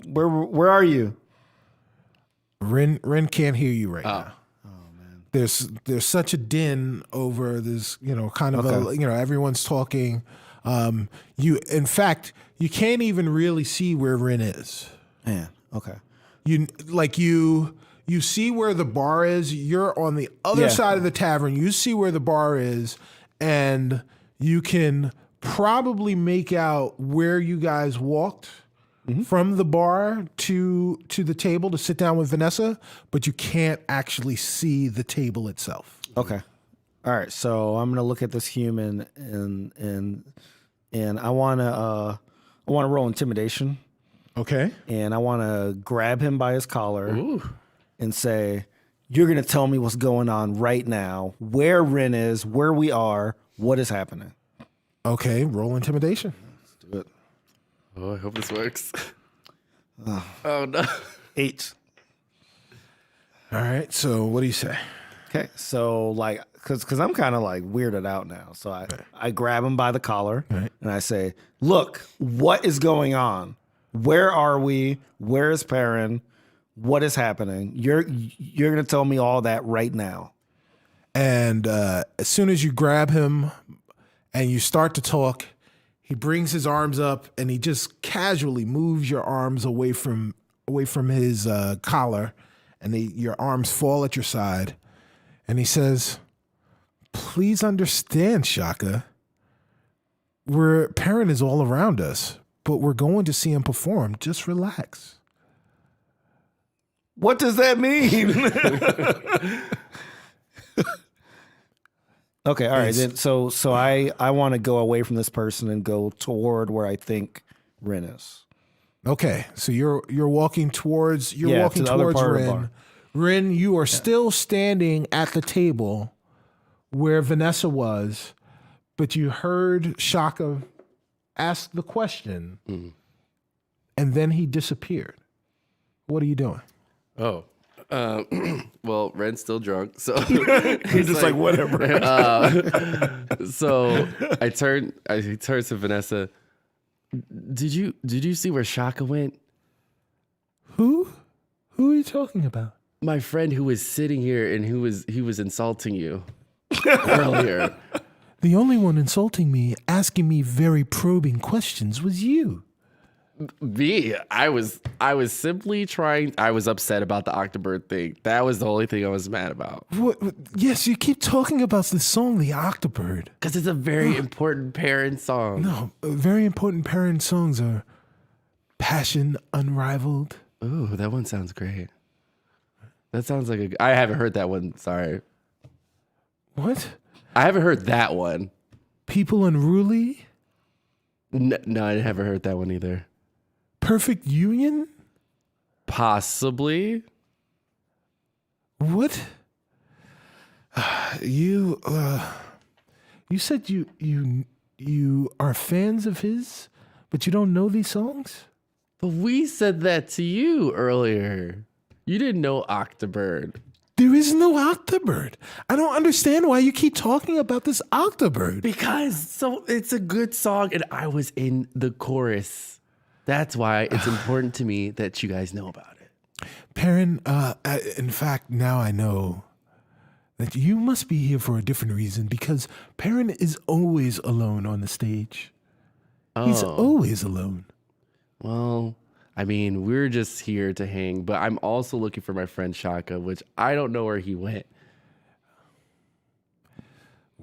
where are you? Ren can't hear you right now. There's such a din over this, kind of everyone's talking. In fact, you can't even really see where Ren is. Man, okay. You see where the bar is. You're on the other side of the tavern. You see where the bar is, and you can probably make out where you guys walked from the bar to the table to sit down with Vanessa, but you can't actually see the table itself. Okay. All right. So I'm gonna look at this human and I wanna roll intimidation. Okay. And I want to grab him by his collar Ooh. and say, "You're going to tell me what's going on right now, where Ren is, where we are, what is happening." Okay, roll intimidation. Let's do it. Oh, I hope this works. Oh no. 8. All right, so what do you say? Okay, so like, cause I'm kind of like weirded out now. So I grab him by the collar and I say, "Look, what is going on? Where are we? Where is Perrin? What is happening? You're gonna tell me all that right now." And as soon as you grab him and you start to talk, he brings his arms up and he just casually moves your arms away from his collar, and your arms fall at your side. And he says, "Please understand, Shaka, Perrin is all around us, but we're going to see him perform. Just relax." What does that mean? Okay, all right. Then, so I want to go away from this person and go toward where I think Ren is. Okay, so you're walking towards to the other part of the bar. Ren. Ren, you are still standing at the table where Vanessa was, but you heard Shaka ask the question, and then he disappeared. What are you doing? Oh. Well, Ren's still drunk, so He's just like whatever. So I turned to Vanessa. Did you see where Shaka went? Who are you talking about? My friend who was sitting here and he was insulting you earlier. The only one insulting me, asking me very probing questions was you. Me, I was simply trying. I was upset about the Octobird thing. That was the only thing I was mad about. What? Yes, you keep talking about this song, The Octobird. Because it's a very important parent song. No, very important parent songs are Passion Unrivaled. Ooh, that one sounds great. That sounds like I haven't heard that one. Sorry. What? I haven't heard that one. People Unruly? No, I haven't heard that one either. Perfect Union? Possibly. What? You said you are fans of his, but you don't know these songs? But we said that to you earlier. You didn't know Octobird. There is no Octobird. I don't understand why you keep talking about this Octobird. Because it's a good song and I was in the chorus. That's why it's important to me that you guys know about it. Perrin, in fact, now I know that you must be here for a different reason, because Perrin is always alone on the stage. He's always alone. Well, I mean, we're just here to hang, but I'm also looking for my friend Shaka, which I don't know where he went.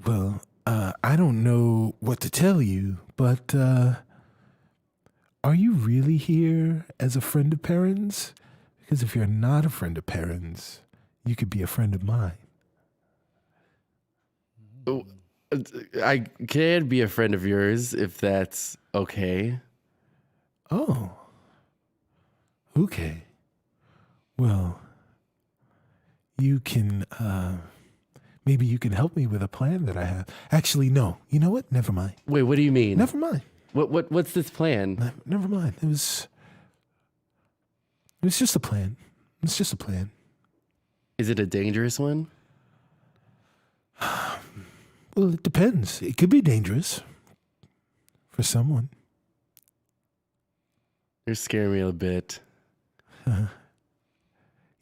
Well, I don't know what to tell you, but are you really here as a friend of Perrin's? Because if you're not a friend of Perrin's, you could be a friend of mine. I can be a friend of yours if that's okay. Oh. Okay. Well, you can, maybe you can help me with a plan that I have. Actually, no. You know what? Never mind. Wait, what do you mean? Never mind. What's this plan? Never mind. It was just a plan. It's just a plan. Is it a dangerous one? Well, it depends. It could be dangerous for someone. You're scaring me a bit.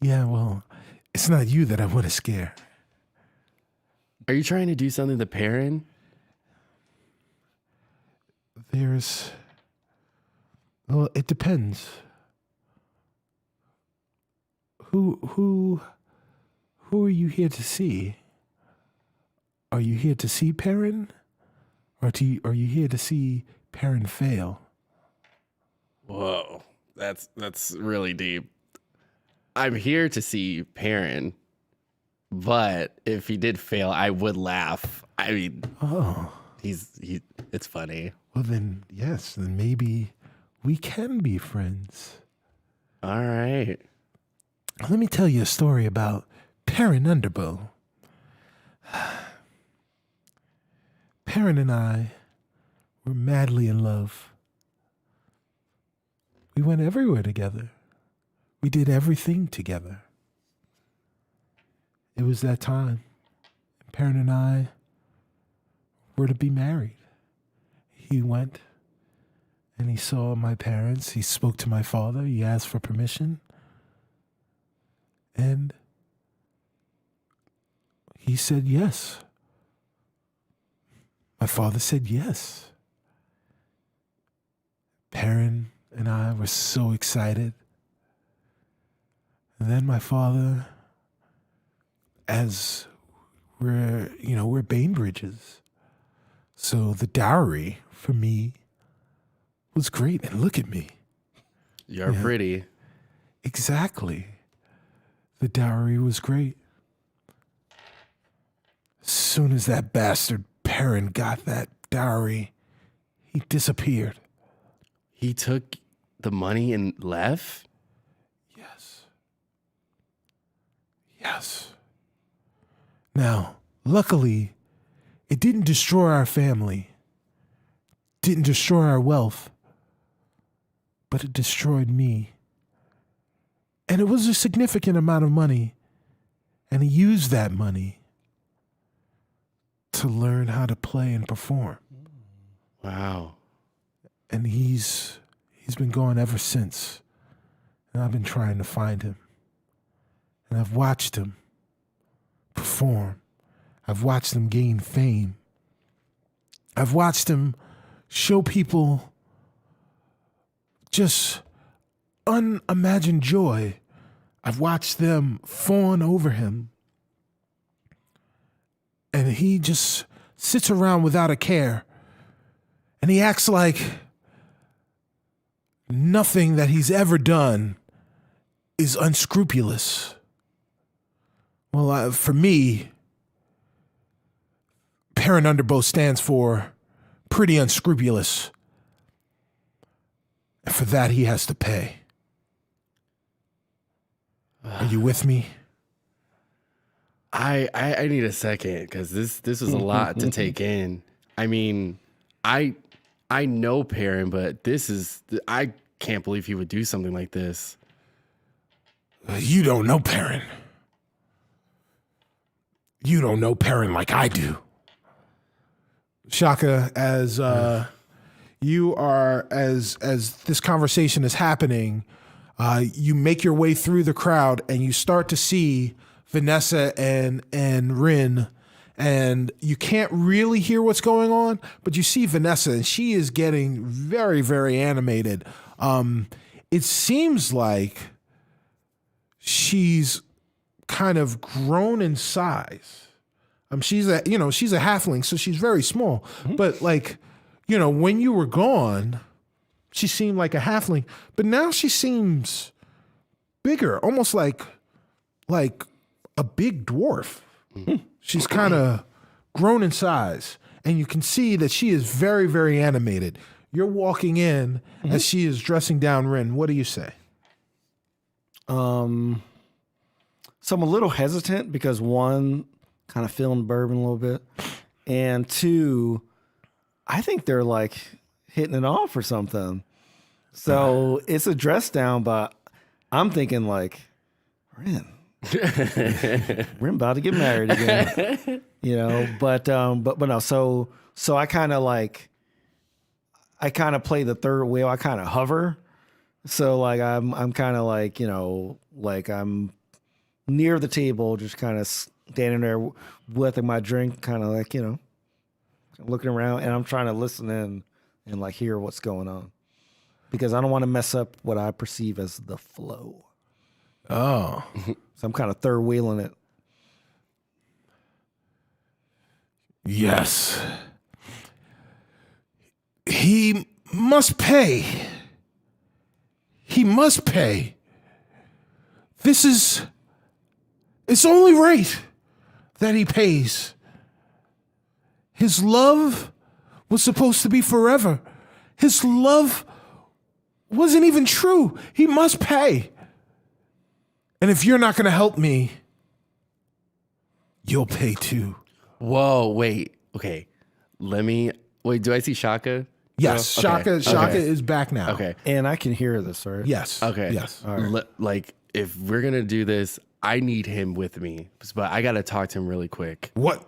Yeah, well, it's not you that I want to scare. Are you trying to do something to Perrin? Well, it depends. Who are you here to see? Are you here to see Perrin? Or are you here to see Perrin fail? Whoa, that's really deep. I'm here to see Perrin, but if he did fail, I would laugh. I mean, it's funny. Well then, yes, then maybe we can be friends. All right. Let me tell you a story about Perrin Underbow. Perrin and I were madly in love. We went everywhere together. We did everything together. It was that time. Perrin and I were to be married. He went and he saw my parents. He spoke to my father. He asked for permission. And he said yes. My father said yes. Perrin and I were so excited. And then my father, as we're Bainbridges. So the dowry for me was great. And look at me. You're pretty. Exactly. The dowry was great. As soon as that bastard Perrin got that dowry, he disappeared. He took the money and left? Yes. Now, luckily, it didn't destroy our family, didn't destroy our wealth, but it destroyed me. And it was a significant amount of money, and he used that money to learn how to play and perform. Wow. And he's been gone ever since. And I've been trying to find him. And I've watched him perform. I've watched him gain fame. I've watched him show people just unimagined joy. I've watched them fawn over him. And he just sits around without a care. And he acts like nothing that he's ever done is unscrupulous. Well, for me, Perrin Underbow stands for pretty unscrupulous. And for that, he has to pay. Are you with me? I need a second because this was a lot to take in. I mean, I know Perrin, but I can't believe he would do something like this. You don't know Perrin. You don't know Perrin like I do. Shaka, as you are, as this conversation is happening, you make your way through the crowd and you start to see Vanessa and Rin, and you can't really hear what's going on, but you see Vanessa and she is getting very, very animated. It seems like she's kind of grown in size. She's a halfling, so she's very small. Mm-hmm. But when you were gone, she seemed like a halfling. But now she seems bigger, almost like a big dwarf. Mm-hmm. She's kind of grown in size, and you can see that she is very, very animated. You're walking in as she is dressing down Rin. What do you say? So I'm a little hesitant because one, kind of feeling bourbon a little bit, and two, I think they're like hitting it off or something. So it's a dress down, but I'm thinking like, Rin, we're about to get married again, But no. So I kind of play the third wheel. I kind of hover. So like I'm kind of like like I'm near the table, just kind of standing there with my drink, kind of like looking around, and I'm trying to listen in and like hear what's going on because I don't want to mess up what I perceive as the flow. Oh. So I'm kind of third wheeling it. Yes. He must pay. He must pay. It's only right that he pays. His love was supposed to be forever. His love wasn't even true. He must pay. And if you're not going to help me, you'll pay too. Whoa, wait. Okay. Wait, do I see Shaka? Yes, No? Okay. Shaka is back now. Okay. And I can hear this, right? Yes. Okay. Yes. All right. Like, if we're going to do this, I need him with me. But I got to talk to him really quick. What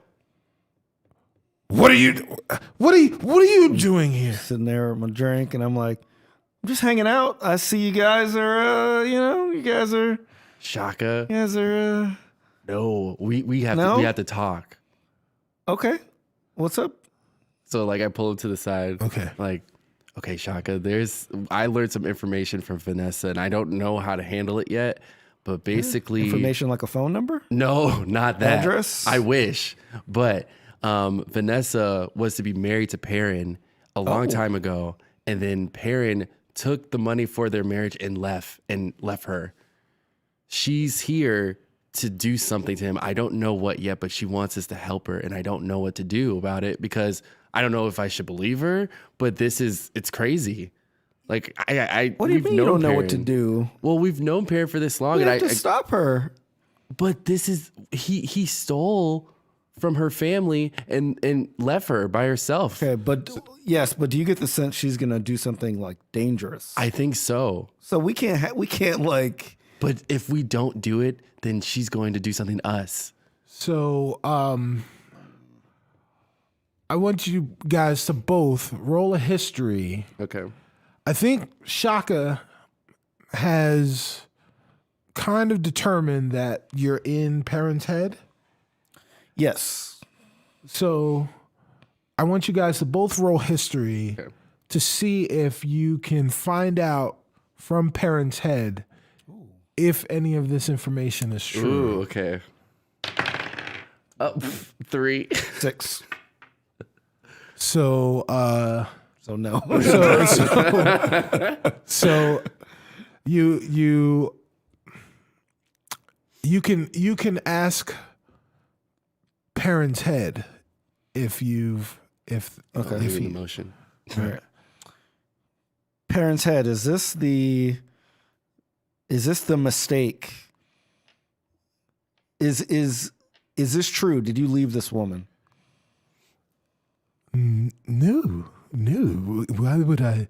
are you doing here? Sitting there with my drink, and I'm like, I'm just hanging out. I see you guys are, you guys are. Shaka? No, we have to talk. Okay. What's up? So like I pull him to the side. Okay. Like, okay, Shaka, I learned some information from Vanessa and I don't know how to handle it yet, but basically Information like a phone number? No, not that. Address? I wish. But Vanessa was to be married to Perrin a long time ago, and then Perrin took the money for their marriage and left her. She's here to do something to him. I don't know what yet, but she wants us to help her, and I don't know what to do about it because I don't know if I should believe her, but it's crazy. Like What do you mean you don't know what to do? Well, we've known Perrin for this long, You and have to stop her. but this is he stole from her family and left her by herself. Okay, but do you get the sense she's gonna do something like dangerous? I think so. So we can't like. But if we don't do it, then she's going to do something to us. So, I want you guys to both roll a history. Okay. I think Shaka has kind of determined that you're in Perrin's head. Yes. So I want you guys to both roll history to see if you can find out from Perrin's head if any of this information is true. Ooh, okay. 3. 6. So, So no. so you can ask Perrin's head if Emotion. All right. Perrin's head, is this the mistake? Is this true? Did you leave this woman? No. Why would I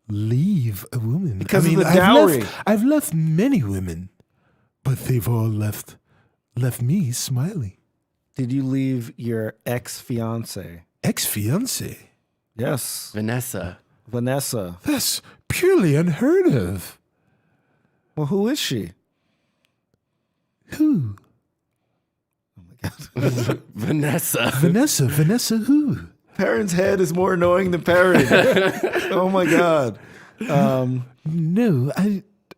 leave a woman? Because of the dowry. I've left many women, but they've all left me smiling. Did you leave your ex-fiance? Ex-fiance? Yes. Vanessa. That's purely unheard of. Well, who is she? Who? Oh my God. Vanessa Who? Perrin's head is more annoying than Perrin. Oh my God. No,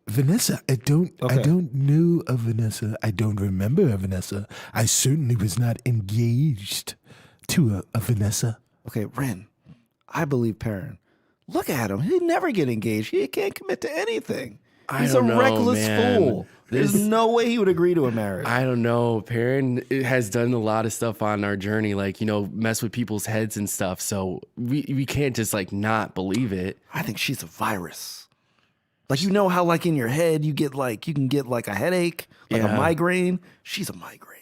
Vanessa, I don't know of Vanessa. I don't remember a Vanessa. I certainly was not engaged to a Vanessa. Okay, Ren, I believe Perrin. Look at him. He'd never get engaged. He can't commit to anything. He's a reckless fool. There's no way he would agree to a marriage. I don't know. Perrin has done a lot of stuff on our journey, like, mess with people's heads and stuff. So we can't just like not believe it. I think she's a virus. Like, how like in your head you can get like a headache, like a migraine. She's a migraine.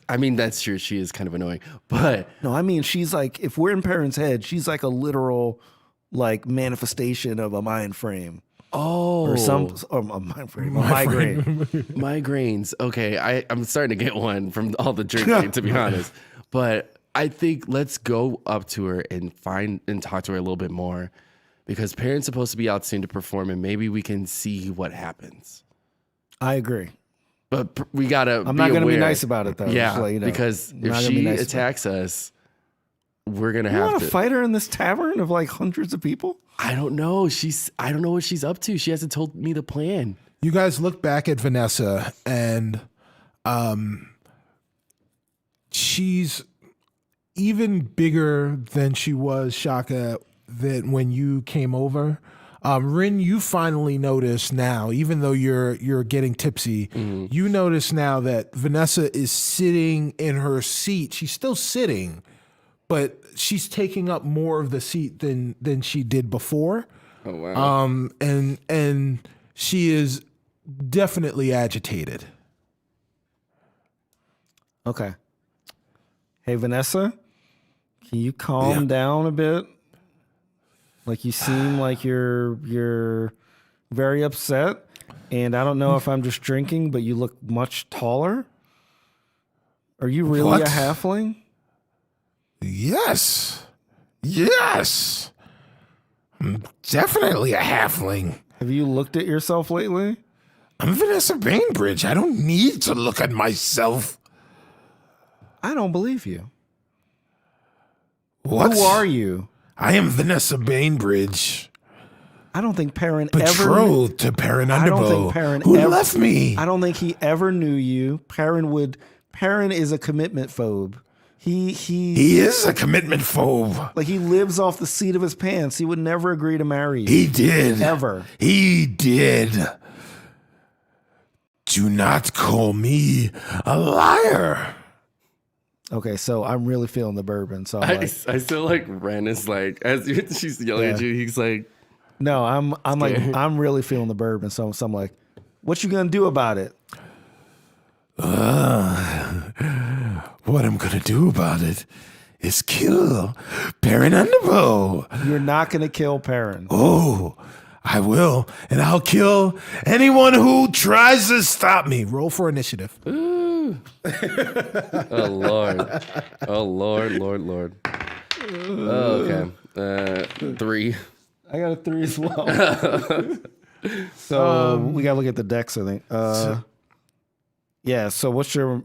I mean, that's true. She is kind of annoying, but no, I mean, she's like, if we're in Perrin's head, she's like a literal like manifestation of a mind frame. Oh, or a mind frame, a migraine. Migraines. Okay, I'm starting to get one from all the drinking, to be honest. But I think let's go up to her and talk to her a little bit more, because Perrin's supposed to be out soon to perform, and maybe we can see what happens. I agree, but we gotta. I'm not gonna be nice about it though. Yeah, because if she attacks us, we're gonna have to. You want to fight her in this tavern of like hundreds of people? I don't know. I don't know what she's up to. She hasn't told me the plan. You guys look back at Vanessa, and she's even bigger than she was, Shaka, that when you came over. Rin, you finally notice now, even though you're getting tipsy, you notice now that Vanessa is sitting in her seat. She's still sitting, but she's taking up more of the seat than she did before. Oh wow. And she is definitely agitated. Okay. Hey, Vanessa, can you calm down a bit? Like you seem like you're very upset, and I don't know if I'm just drinking, but you look much taller. Are you really a halfling? Yes. Yes. I'm definitely a halfling. Have you looked at yourself lately? I'm Vanessa Bainbridge. I don't need to look at myself. I don't believe you. What? Who are you? I am Vanessa Bainbridge, I don't think Perrin betrothed to Perrin Underbow, I don't think Perrin who ever left me. I don't think he ever knew you. Perrin is a commitment phobe. He is a commitment phobe. Like he lives off the seat of his pants. He would never agree to marry you. He did. Ever. He did. Do not call me a liar. Okay, so I'm really feeling the bourbon. So I still like Ren is like as she's yelling at you. He's like, no, I'm like I'm really feeling the bourbon. So I'm like, what you gonna do about it? What I'm gonna do about it is kill Perrin Underbow. You're not gonna kill Perrin. Oh, I will, and I'll kill anyone who tries to stop me. Roll for initiative. oh Lord, oh Lord. Oh, okay, 3. I got a 3 as well. So we gotta look at the dex, I think. Yeah. So what's your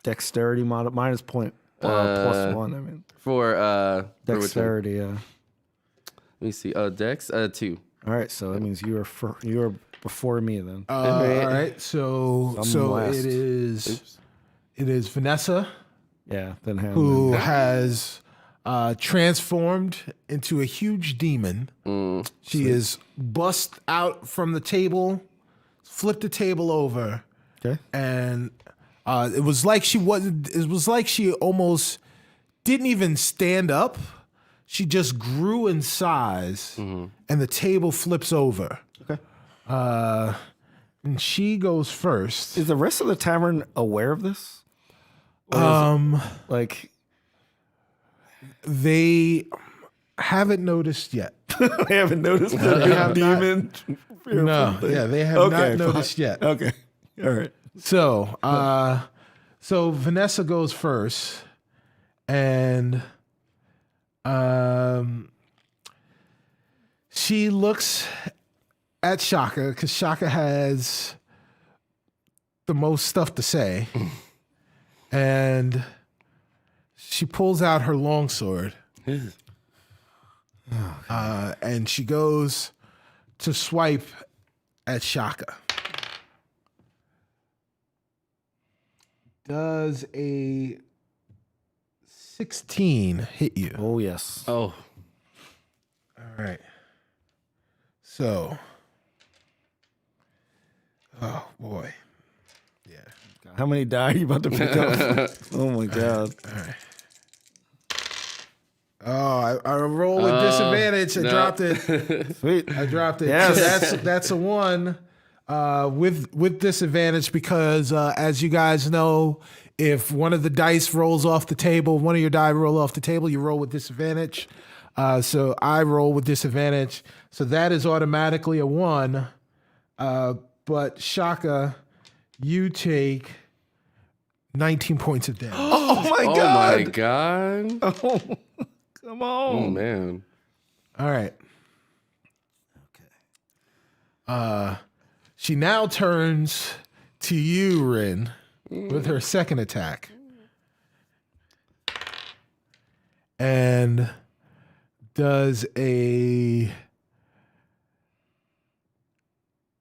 dexterity model? Mine is plus 1. I mean, For dexterity. Yeah. Let me see. Dex 2. All right. So that means you are before me then. All right. So last. it is Vanessa Yeah. Then him. who has transformed into a huge demon. She is bust out from the table, flipped the table over, Okay. and it was like she wasn't. It was like she almost didn't even stand up. She just grew in size, and the table flips over. Okay. And she goes first. Is the rest of the tavern aware of this? Like They haven't noticed yet. they haven't noticed the demon. No, yeah, they have not noticed yet. Okay. All right. So, so Vanessa goes first, and she looks at Shaka because Shaka has the most stuff to say, and she pulls out her longsword, and she goes to swipe at Shaka. Does a 16 hit you? Oh yes. Oh, All right. So, oh boy. Yeah. How many die are you about to pick up? Oh my god. All right. Oh, I roll with disadvantage. I dropped it. Sweet. I dropped it. Yes. So that's a 1 with disadvantage because as you guys know, if one of the dice rolls off the table, one of your die roll off the table, you roll with disadvantage. So I roll with disadvantage. So that is automatically a 1. But Shaka, you take 19 points of damage. Oh my oh god. my god. Oh, come on. Oh man. All right. She now turns to you, Rin, with her second attack. And does a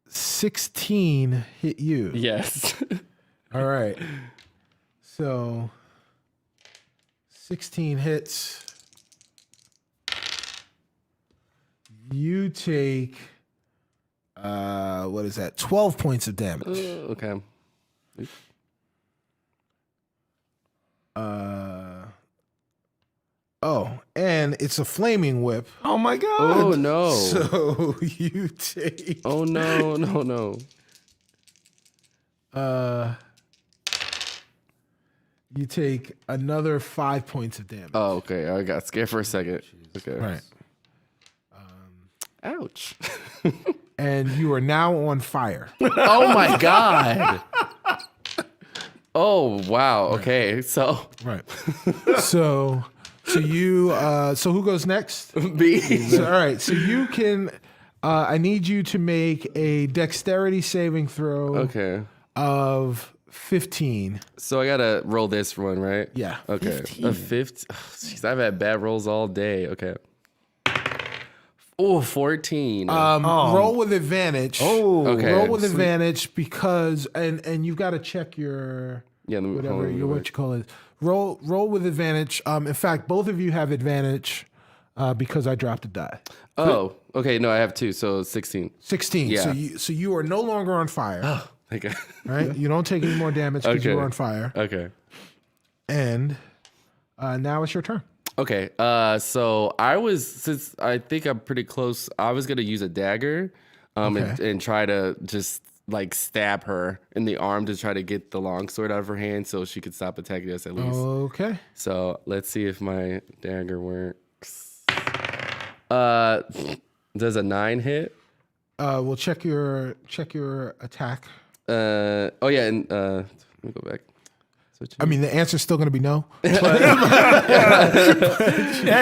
16 hit you? Yes. All right. So 16 hits. You take what is that? 12 points of damage. Okay. And and it's a flaming whip. Oh my god! Oh no! So you take. Oh no! You take another 5 points of damage. Oh, okay. I got scared for a second. Okay. All right. Ouch. And you are now on fire. Oh my god. Oh wow. Okay. So Right. So you. So who goes next? B. So, all right. So you can. I need you to make a dexterity saving throw. Okay. Of 15. So I gotta roll this one, right? Yeah. Okay. 15. A 15. Jeez, I've had bad rolls all day. Okay. Oh, 14. Roll with advantage. Oh, Okay. Roll with advantage because and you've got to check your Yeah, let me- hold whatever on, your wait. what you call it. Roll with advantage. In fact, both of you have advantage because I dropped a die. Oh, okay. No, I have 2, so 16. 16. Yeah. So you are no longer on fire. Okay. Right? You don't take any more damage because Okay. you're on fire. Okay. And now it's your turn. Okay. So since I think I'm pretty close, I was gonna use a dagger, Okay. and try to just like stab her in the arm to try to get the longsword out of her hand so she could stop attacking us at least. Okay. So let's see if my dagger works. Does a 9 hit? We'll check your attack. Oh yeah, and let me go back. Switch I mean, the answer's still going to be no. Yeah,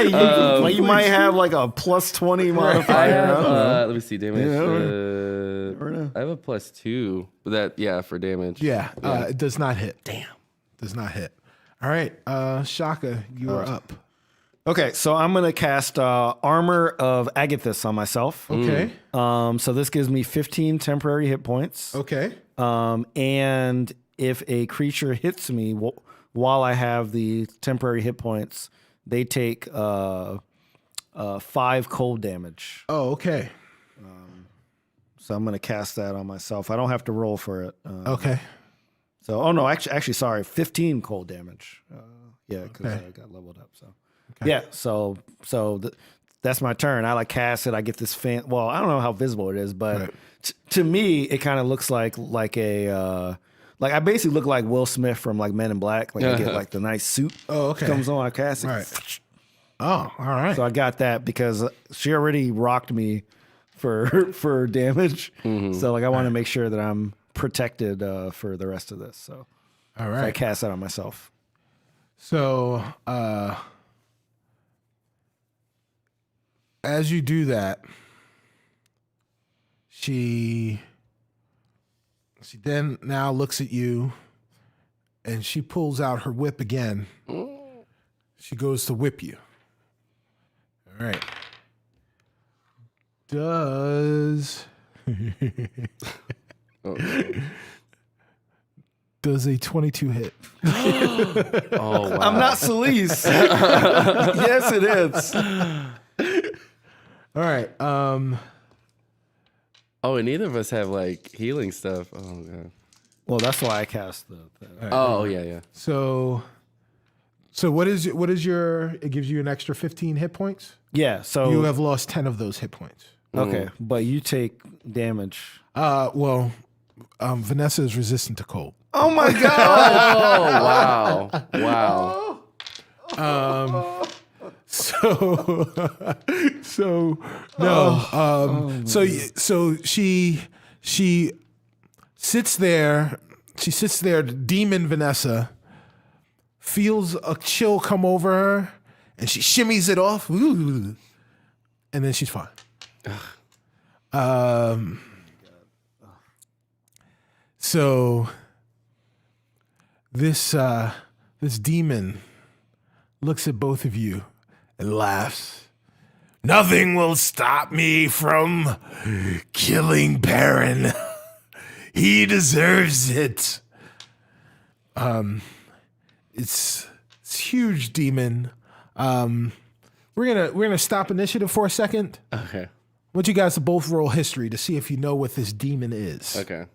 you might have like a plus 20 I modifier. have, let me see damage. Yeah. I have a +2, but that for damage. Yeah, it does not hit. Damn. Does not hit. All right, Shaka, you are up. Okay, so I'm gonna cast Armor of Agathis on myself. Okay. So this gives me 15 temporary hit points. Okay. And if a creature hits me while I have the temporary hit points, they take 5 cold damage. Oh, okay. So I'm gonna cast that on myself. I don't have to roll for it. Okay. So, actually, sorry, 15 cold damage. Because I got leveled up. So, yeah. So that's my turn. I cast it. I get this well, I don't know how visible it is, but Right. to me, it kind of looks like a I basically look like Will Smith from Men in Black. I get the nice suit. Oh, okay. Comes on. I cast it. Right. Oh, all right. So I got that because she already rocked me for damage. Mm-hmm. So I want to make sure that I'm protected for the rest of this. So. All So I right. cast that on myself. So, as you do that, she then now looks at you and she pulls out her whip again. She goes to whip you. All right. Does does a 22 hit? Oh wow. I'm not Celise. Yes, it is. All right. Oh, and neither of us have healing stuff. Oh god. Well, that's why I cast the Oh yeah. So what is your? It gives you an extra 15 hit points. Yeah, so You have lost 10 of those hit points. okay, but you take damage. Well, Vanessa is resistant to cold. Oh my god. Oh wow. So no. So she sits there. She sits there. Demon Vanessa feels a chill come over her, and she shimmies it off. Ooh, and then she's fine. So this demon looks at both of you and laughs. Nothing will stop me from killing Baron. He deserves it. It's huge demon. We're gonna stop initiative for a second. Okay. I want you guys to both roll history to see if you know what this demon is. Okay.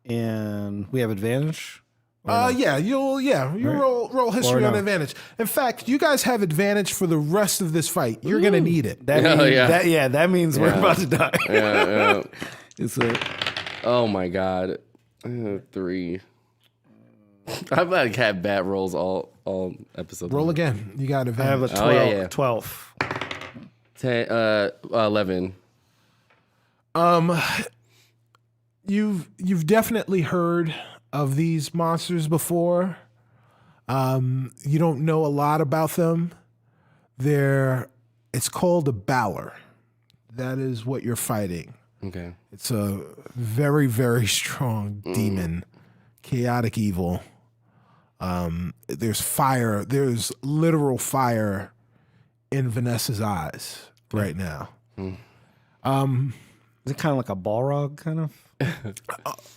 And we have advantage. You'll roll history on advantage. In fact, you guys have advantage for the rest of this fight. You're gonna need it. That means we're about to die. Yeah. It's Oh my god. 3. I've like had bad rolls all episodes. Roll again. You got advantage. I have a 12. 12. 10, 11. You've definitely heard of these monsters before. You don't know a lot about them. It's called a Balor. That is what you're fighting. Okay. It's a very, very strong demon, chaotic evil. There's fire. There's literal fire in Vanessa's eyes right now. Is it kind of like a Balrog, kind of?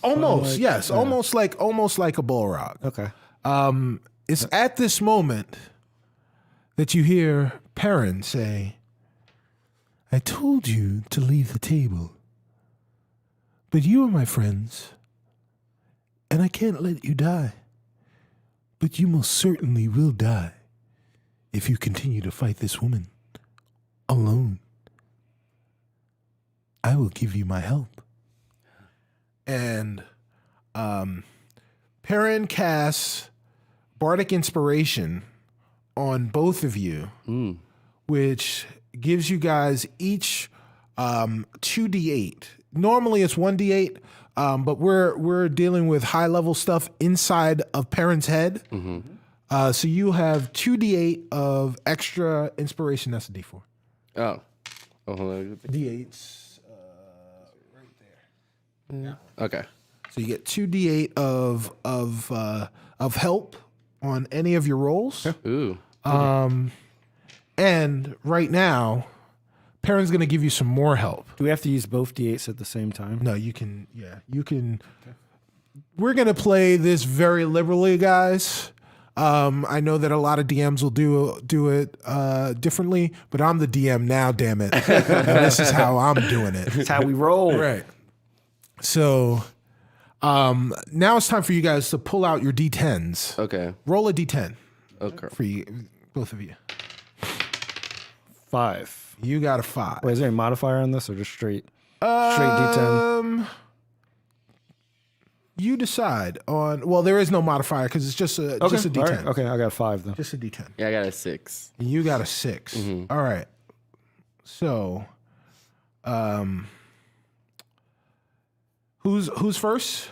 Almost, yes. Almost like a Balrog. Okay. It's at this moment that you hear Perrin say, "I told you to leave the table, but you are my friends, and I can't let you die. But you most certainly will die if you continue to fight this woman alone. I will give you my help." And Perrin casts Bardic Inspiration on both of you, which gives you guys each 2d8. Normally it's 1d8, but we're dealing with high level stuff inside of Perrin's head. So you have 2d8 of extra inspiration. That's a d4. Oh, hold on. D8s right there. Okay. So you get 2d8 of help on any of your rolls. Ooh. And right now, Perrin's going to give you some more help. Do we have to use both D8s at the same time? No, you can. Yeah, you can. Okay. We're going to play this very liberally, guys. I know that a lot of DMs will do it differently, but I'm the DM now, damn it. And this is how I'm doing it. It's how we roll. Right. So now it's time for you guys to pull out your D10s. Okay. Roll a D10. Okay. For you, both of you. 5. You got a 5. Wait, is there a modifier on this or just straight D10? You decide on. Well, there is no modifier because it's just a D10. Right. Okay, I got 5 then. Just a D10. Yeah, I got a 6. And you got a 6. Mm-hmm. All right. So, who's first?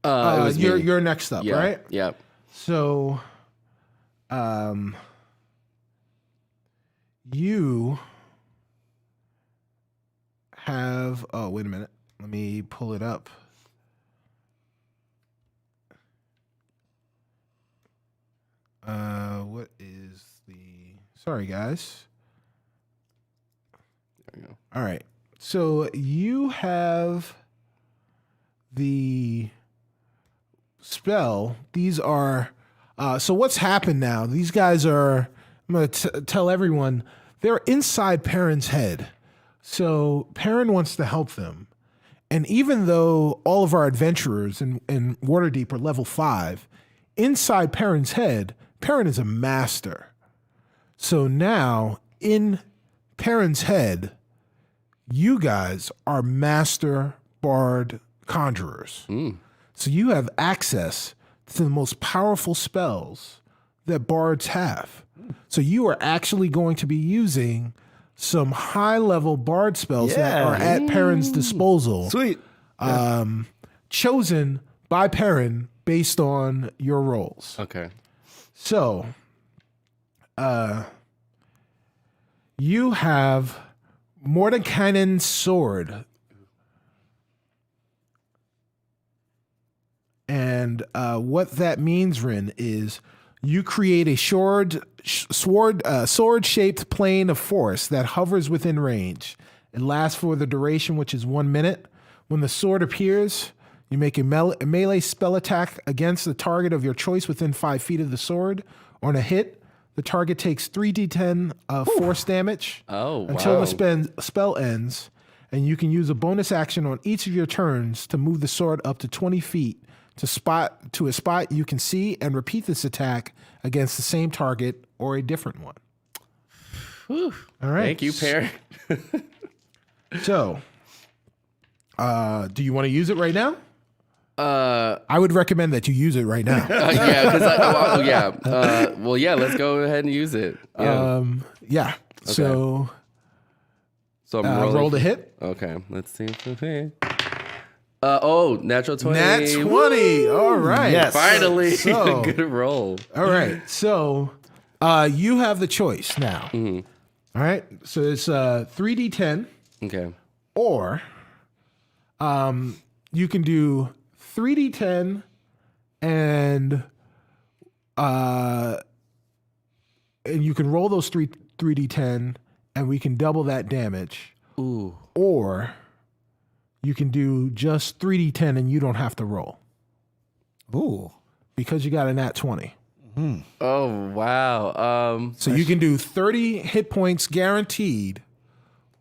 It was me. You're next up, right? Yeah. So, you have. Oh, wait a minute. Let me pull it up. What is the? Sorry, guys. There we go. All right. So you have the spell. These are. So what's happened now? These guys are. I'm going to tell everyone they're inside Perrin's head. So Perrin wants to help them. And even though all of our adventurers in Waterdeep are level 5, inside Perrin's head, Perrin is a master. So now in Perrin's head, you guys are master bard conjurers. So you have access to the most powerful spells that bards have. So you are actually going to be using some high-level bard spells that are at Perrin's disposal. Sweet. Chosen by Perrin based on your rolls. Okay. So, you have Mordenkainen's sword. And what that means, Rin, is you create a sword-shaped plane of force that hovers within range. It lasts for the duration, which is 1 minute. When the sword appears, you make a melee spell attack against the target of your choice within 5 feet of the sword. On a hit, the target takes 3d10 force damage until the spell ends, and you can use a bonus action on each of your turns to move the sword up to 20 feet to a spot you can see and repeat this attack against the same target or a different one. Whew. All right. Thank you, Pear. So, do you want to use it right now? I would recommend that you use it right now. Let's go ahead and use it. Yeah. So I'm roll the hit. Okay, let's see. Natural 20. Nat 20. All right. Yes. Finally. So- Good roll. All right. So you have the choice now. Mm-hmm. All right. So it's 3d10, Okay. or you can do 3d10 and you can roll those 3d10 and we can double that damage. Ooh. Or you can do just 3d10 and you don't have to roll Ooh. because you got a nat 20. Oh, wow. So you can do 30 hit points guaranteed,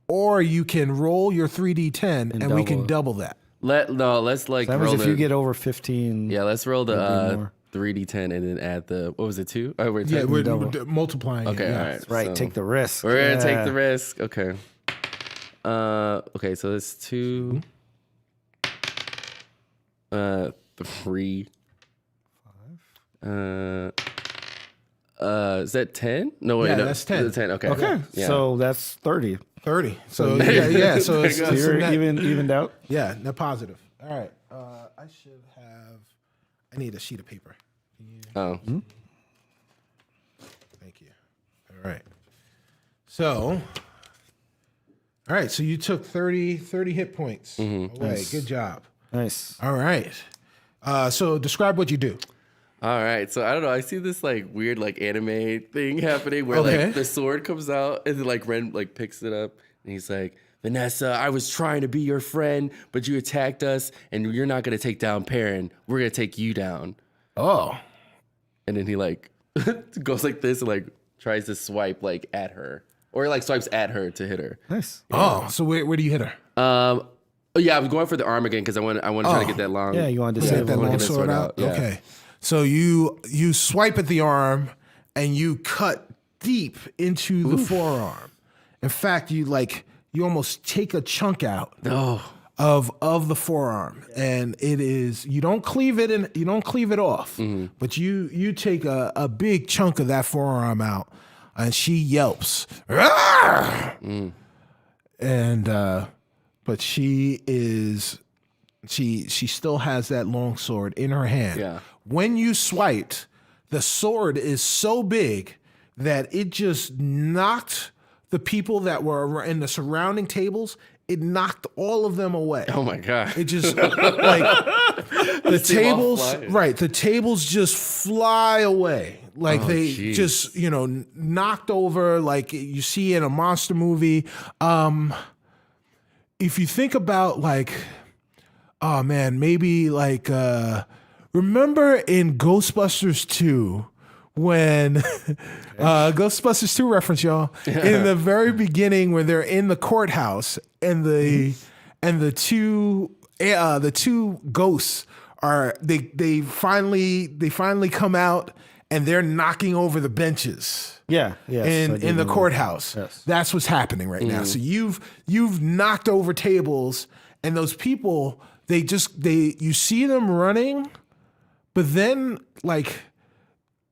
or you can roll your 3d10 and we can double that. Let's like That roll means if you get over 15. Yeah, let's roll the more. 3d10 and then add the, what was it, 2? Oh, we're Yeah, we're double. multiplying it. okay, Yeah. all right. Right, so take the risk. We're gonna take the risk. Okay. Okay, so it's 2, 3, 5. Is that 10? No, wait, Yeah, no, that's 10. That's 10. Okay. Okay, Yeah. so that's 30. 30. So yeah. So it's So you're net, evened out? yeah, net positive. All right. I should have. I need a sheet of paper. Oh. Thank you. All right. So. All right. So you took 30 hit points away. Nice. Good job. Nice. All right. So describe what you do. All right, so I don't know. I see this like weird like anime thing happening where Okay. like the sword comes out and then like Ren like picks it up and he's like, Vanessa, I was trying to be your friend, but you attacked us and you're not gonna take down Perrin. We're gonna take you down. Oh. And then he like goes like this and like tries to swipe like at her. Or like swipes at her to hit her. Nice. Oh. So where do you hit her? Oh yeah, I was going for the arm again because I want to try to get that long. Yeah, you wanted to Get save that one. long get that sword sword out. out, yeah. Okay. So you swipe at the arm and you cut deep into the forearm. In fact, you almost take a chunk out Oh. of the forearm, and it is you don't cleave it off, but you take a big chunk of that forearm out, and she yelps, and but she still has that long sword in her hand. Yeah. When you swiped, the sword is so big that it just knocked the people that were in the surrounding tables. It knocked all of them away. Oh my god. It just like the See 'em all tables, flying. right? The tables just fly away. Like they jeez. just, knocked over like you see in a monster movie. If you think about like, oh man, maybe like, remember in Ghostbusters 2 when Ghostbusters 2 reference, y'all, in the very beginning when they're in the courthouse and the two ghosts are they finally come out and they're knocking over the benches. Yeah, yes, I in do the remember. courthouse. Yes. That's what's happening right now. So you've knocked over tables, and those people you see them running, but then like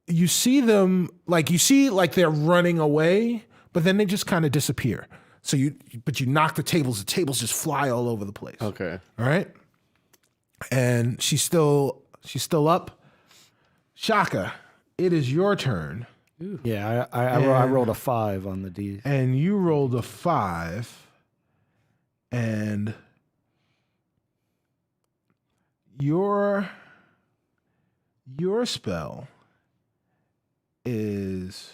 you see they're running away, but then they just kind of disappear. So you knock the tables just fly all over the place. Okay. All right. And she's still up. Shaka, it is your turn. Yeah, I rolled a 5 on the D. And you rolled a 5. And your spell is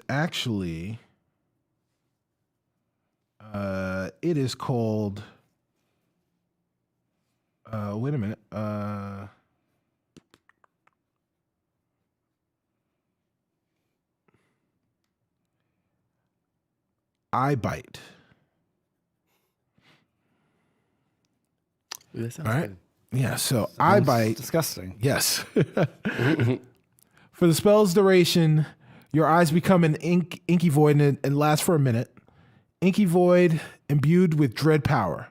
actually it is called wait a minute. I bite. That sounds All right. good. Yeah. So eye bite. Disgusting. Yes. For the spell's duration, your eyes become an inky void and last for a minute. Inky void imbued with dread power.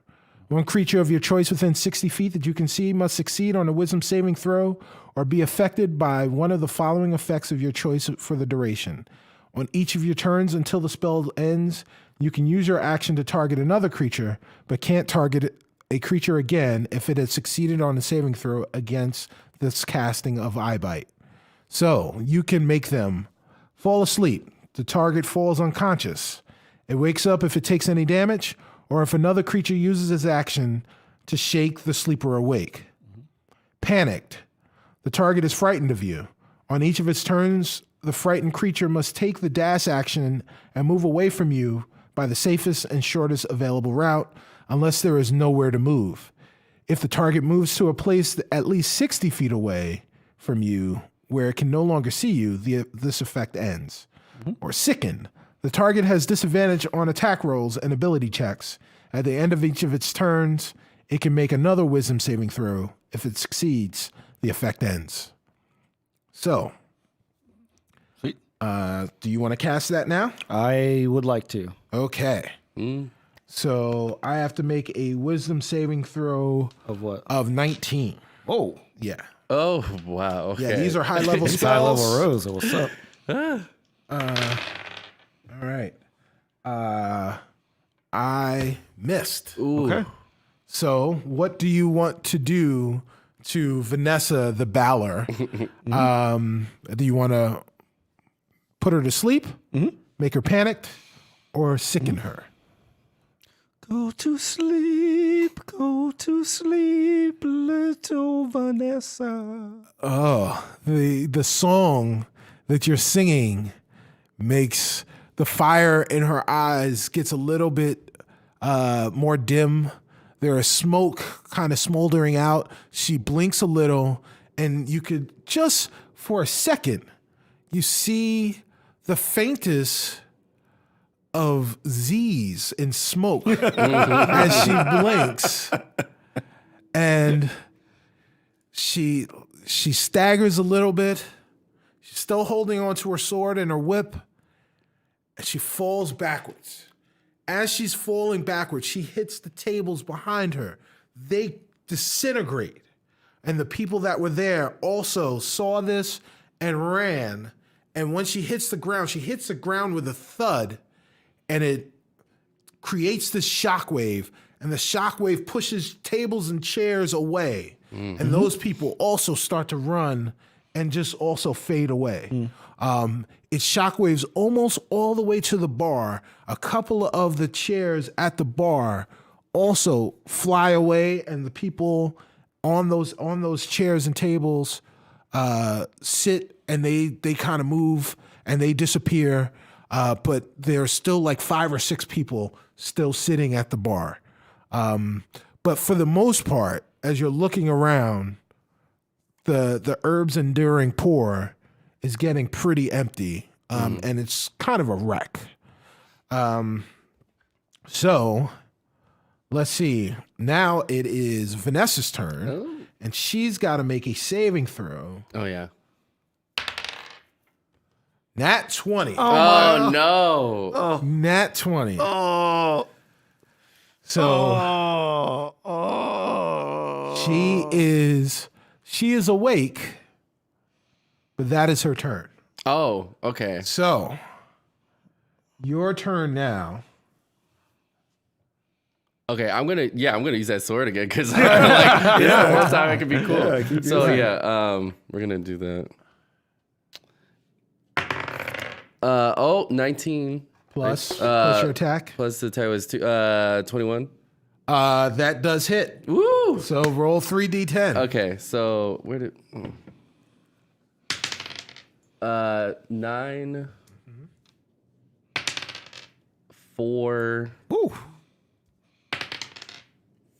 One creature of your choice within 60 feet that you can see must succeed on a wisdom saving throw or be affected by one of the following effects of your choice for the duration. On each of your turns until the spell ends, you can use your action to target another creature, but can't target a creature again if it has succeeded on a saving throw against this casting of Eye Bite. So you can make them fall asleep. The target falls unconscious. It wakes up if it takes any damage, or if another creature uses its action to shake the sleeper awake. Panicked. The target is frightened of you. On each of its turns, the frightened creature must take the dash action and move away from you by the safest and shortest available route, unless there is nowhere to move. If the target moves to a place at least 60 feet away from you, where it can no longer see you, this effect ends. Or sicken. The target has disadvantage on attack rolls and ability checks. At the end of each of its turns, it can make another wisdom saving throw. If it succeeds, the effect ends. So, Sweet. Do you want to cast that now? I would like to. Okay. So I have to make a wisdom saving throw Of what? of 19. Oh. Yeah. Oh, wow. Okay. Yeah, these are high level It's high level spells. rose. So what's up? All right. I missed. Ooh. Okay. So what do you want to do to Vanessa the Balor? Do you want to put her to sleep, make her panicked, or sicken her? Go to sleep, little Vanessa. Oh, the song that you're singing makes the fire in her eyes gets a little bit more dim. There is smoke kind of smoldering out. She blinks a little, and you could just for a second, you see the faintest of Z's in smoke as she blinks, and she staggers a little bit. She's still holding onto her sword and her whip, and she falls backwards. As she's falling backwards, she hits the tables behind her. They disintegrate, and the people that were there also saw this and ran. And when she hits the ground with a thud, and it creates this shockwave, and the shockwave pushes tables and chairs away. And those people also start to run and just also fade away. It shockwaves almost all the way to the bar. A couple of the chairs at the bar also fly away, and the people on those chairs and tables sit, and they kind of move and they disappear. But there's still like 5 or 6 people still sitting at the bar. But for the most part, as you're looking around, the herbs enduring pour is getting pretty empty, and it's kind of a wreck. So let's see. Now it is Vanessa's turn, and she's got to make a saving throw. Oh, yeah. Nat 20. Oh, no. Nat 20. Oh. So she is awake, but that is her turn. Oh, okay. So your turn now. Okay, I'm gonna use that sword again because one time it could be cool. We're gonna do that. 19 Plus your attack. plus the attack was 21. That does hit. Woo! So roll 3d10. Okay, so where did 9 4 Ooh.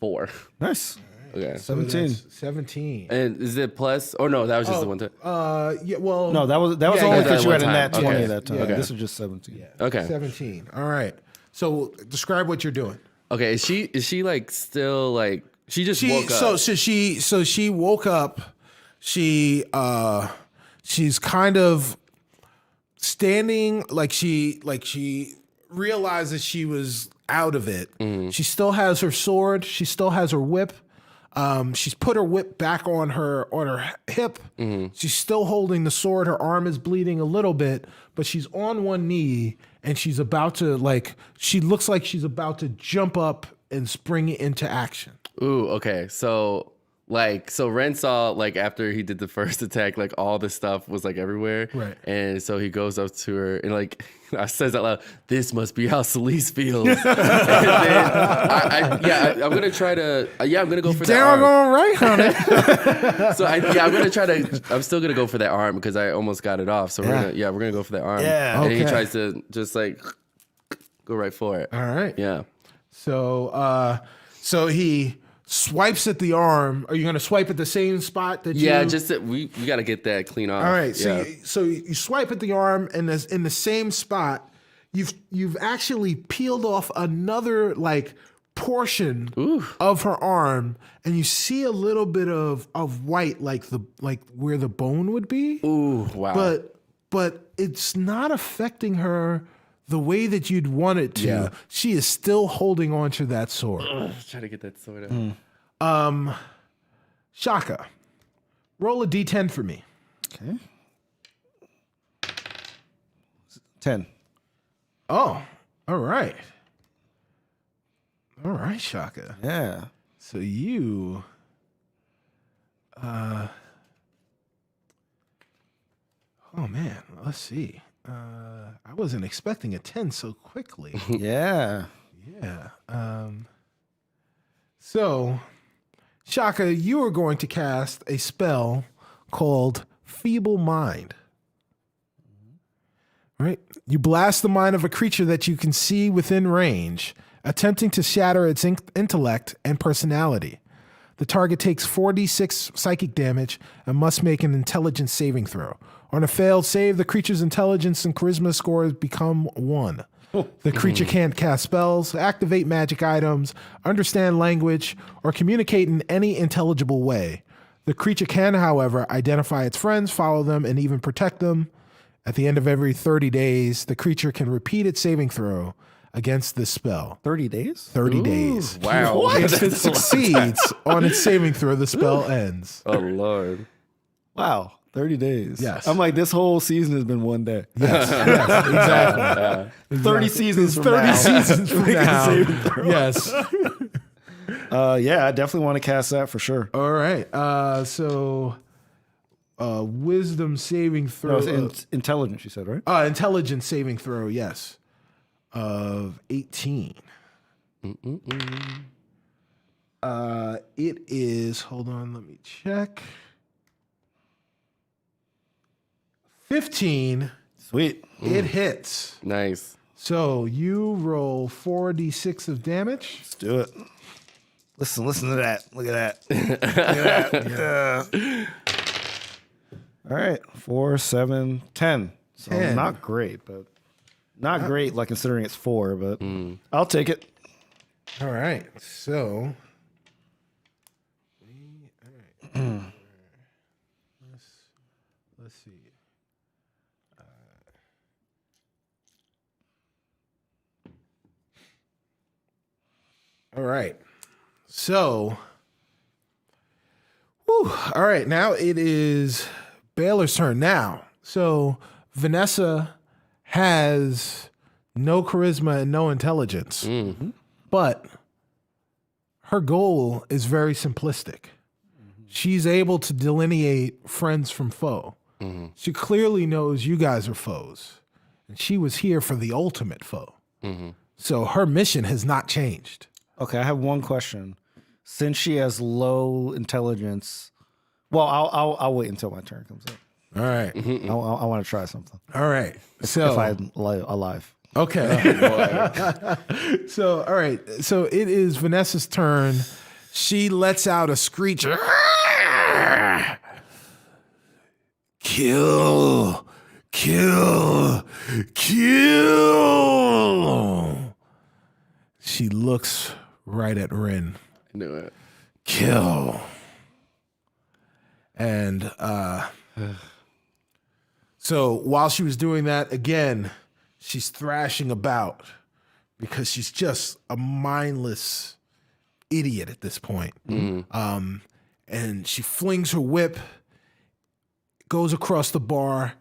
4. Nice. Okay. 17. 17. And is it plus? Oh no, that was just the one time. Yeah, well. No, that was Yeah, only yeah, because you had a one nat time. 20 Okay. that time. Yeah. This is just 17. Okay. 17. All right. So describe what you're doing. Okay, is she like still like She just woke up. So she woke up. She's kind of standing like she realizes she was out of it. She still has her sword. She still has her whip. She's put her whip back on her hip. She's still holding the sword. Her arm is bleeding a little bit, but she's on one knee and she's about to she looks like she's about to jump up and spring into action. Ooh, okay. So Ren saw after he did the first attack, all the stuff was everywhere. Right. And so he goes up to her and I says out loud, "This must be how Celeste feels." And then I'm gonna try to I'm gonna go for that Down arm. all right, honey. So I'm still gonna go for that arm because I almost got it off. So we're gonna go for that arm. Yeah. And he Okay. tries to just go right for it. All right. Yeah. So he swipes at the arm. Are you going to swipe at the same spot that you? Yeah, we got to get that clean off. All right. Yeah. So you swipe at the arm, and in the same spot, you've actually peeled off another portion of her arm, and you see a little bit of white, like where the bone would be. Ooh, wow. But it's not affecting her the way that you'd want it to. Yeah. She is still holding on to that sword. Try to get that sword out. Shaka, roll a d10 for me. Okay. 10. Oh, all right. All right, Shaka. Yeah. So you... oh, man. Let's see. I wasn't expecting a 10 so quickly. Yeah. Yeah. So, Shaka, you are going to cast a spell called Feeble Mind. Right? You blast the mind of a creature that you can see within range, attempting to shatter its intellect and personality. The target takes 4d6 psychic damage and must make an intelligence saving throw. On a failed save, the creature's intelligence and charisma scores become 1. The creature can't cast spells, activate magic items, understand language, or communicate in any intelligible way. The creature can, however, identify its friends, follow them, and even protect them. At the end of every 30 days, the creature can repeat its saving throw against this spell. 30 days? 30 days. Wow. If it succeeds on its saving throw, the spell ends. Oh, Lord. Wow. 30 days. Yes. I'm like, this whole season has been one day. Yes, exactly. 30 seasons from 30 now. seasons from Make a now. saving throw. Yes. Yeah, I definitely want to cast that for sure. All right. So wisdom saving No, throw. it's intelligence, you said, right? Intelligence saving throw, yes. Of 18. It is, hold on, let me check. 15. Sweet. It hits. Nice. So you roll 4d6 of damage. Let's do it. Listen to that. Look at that. Look at that. Yeah. All right. 4, 7, 10. So 10. not great, but not great, like considering it's 4, but I'll take it. All right. So. All right. Let's see. All right. So. Whew, all right. Now it is Baylor's turn. Now. So Vanessa has no charisma and no intelligence. But her goal is very simplistic. She's able to delineate friends from foe. She clearly knows you guys are foes. And she was here for the ultimate foe. So her mission has not changed. Okay, I have one question. Since she has low intelligence, well, I'll wait until my turn comes up. All right. I want to try something. All right. So If I'm alive. okay. So, all right. So it is Vanessa's turn. She lets out a screech. Kill, kill, kill. She looks right at Ren. I knew it. kill. And so while she was doing that, again, she's thrashing about because she's just a mindless idiot at this point. And she flings her whip, goes across the bar,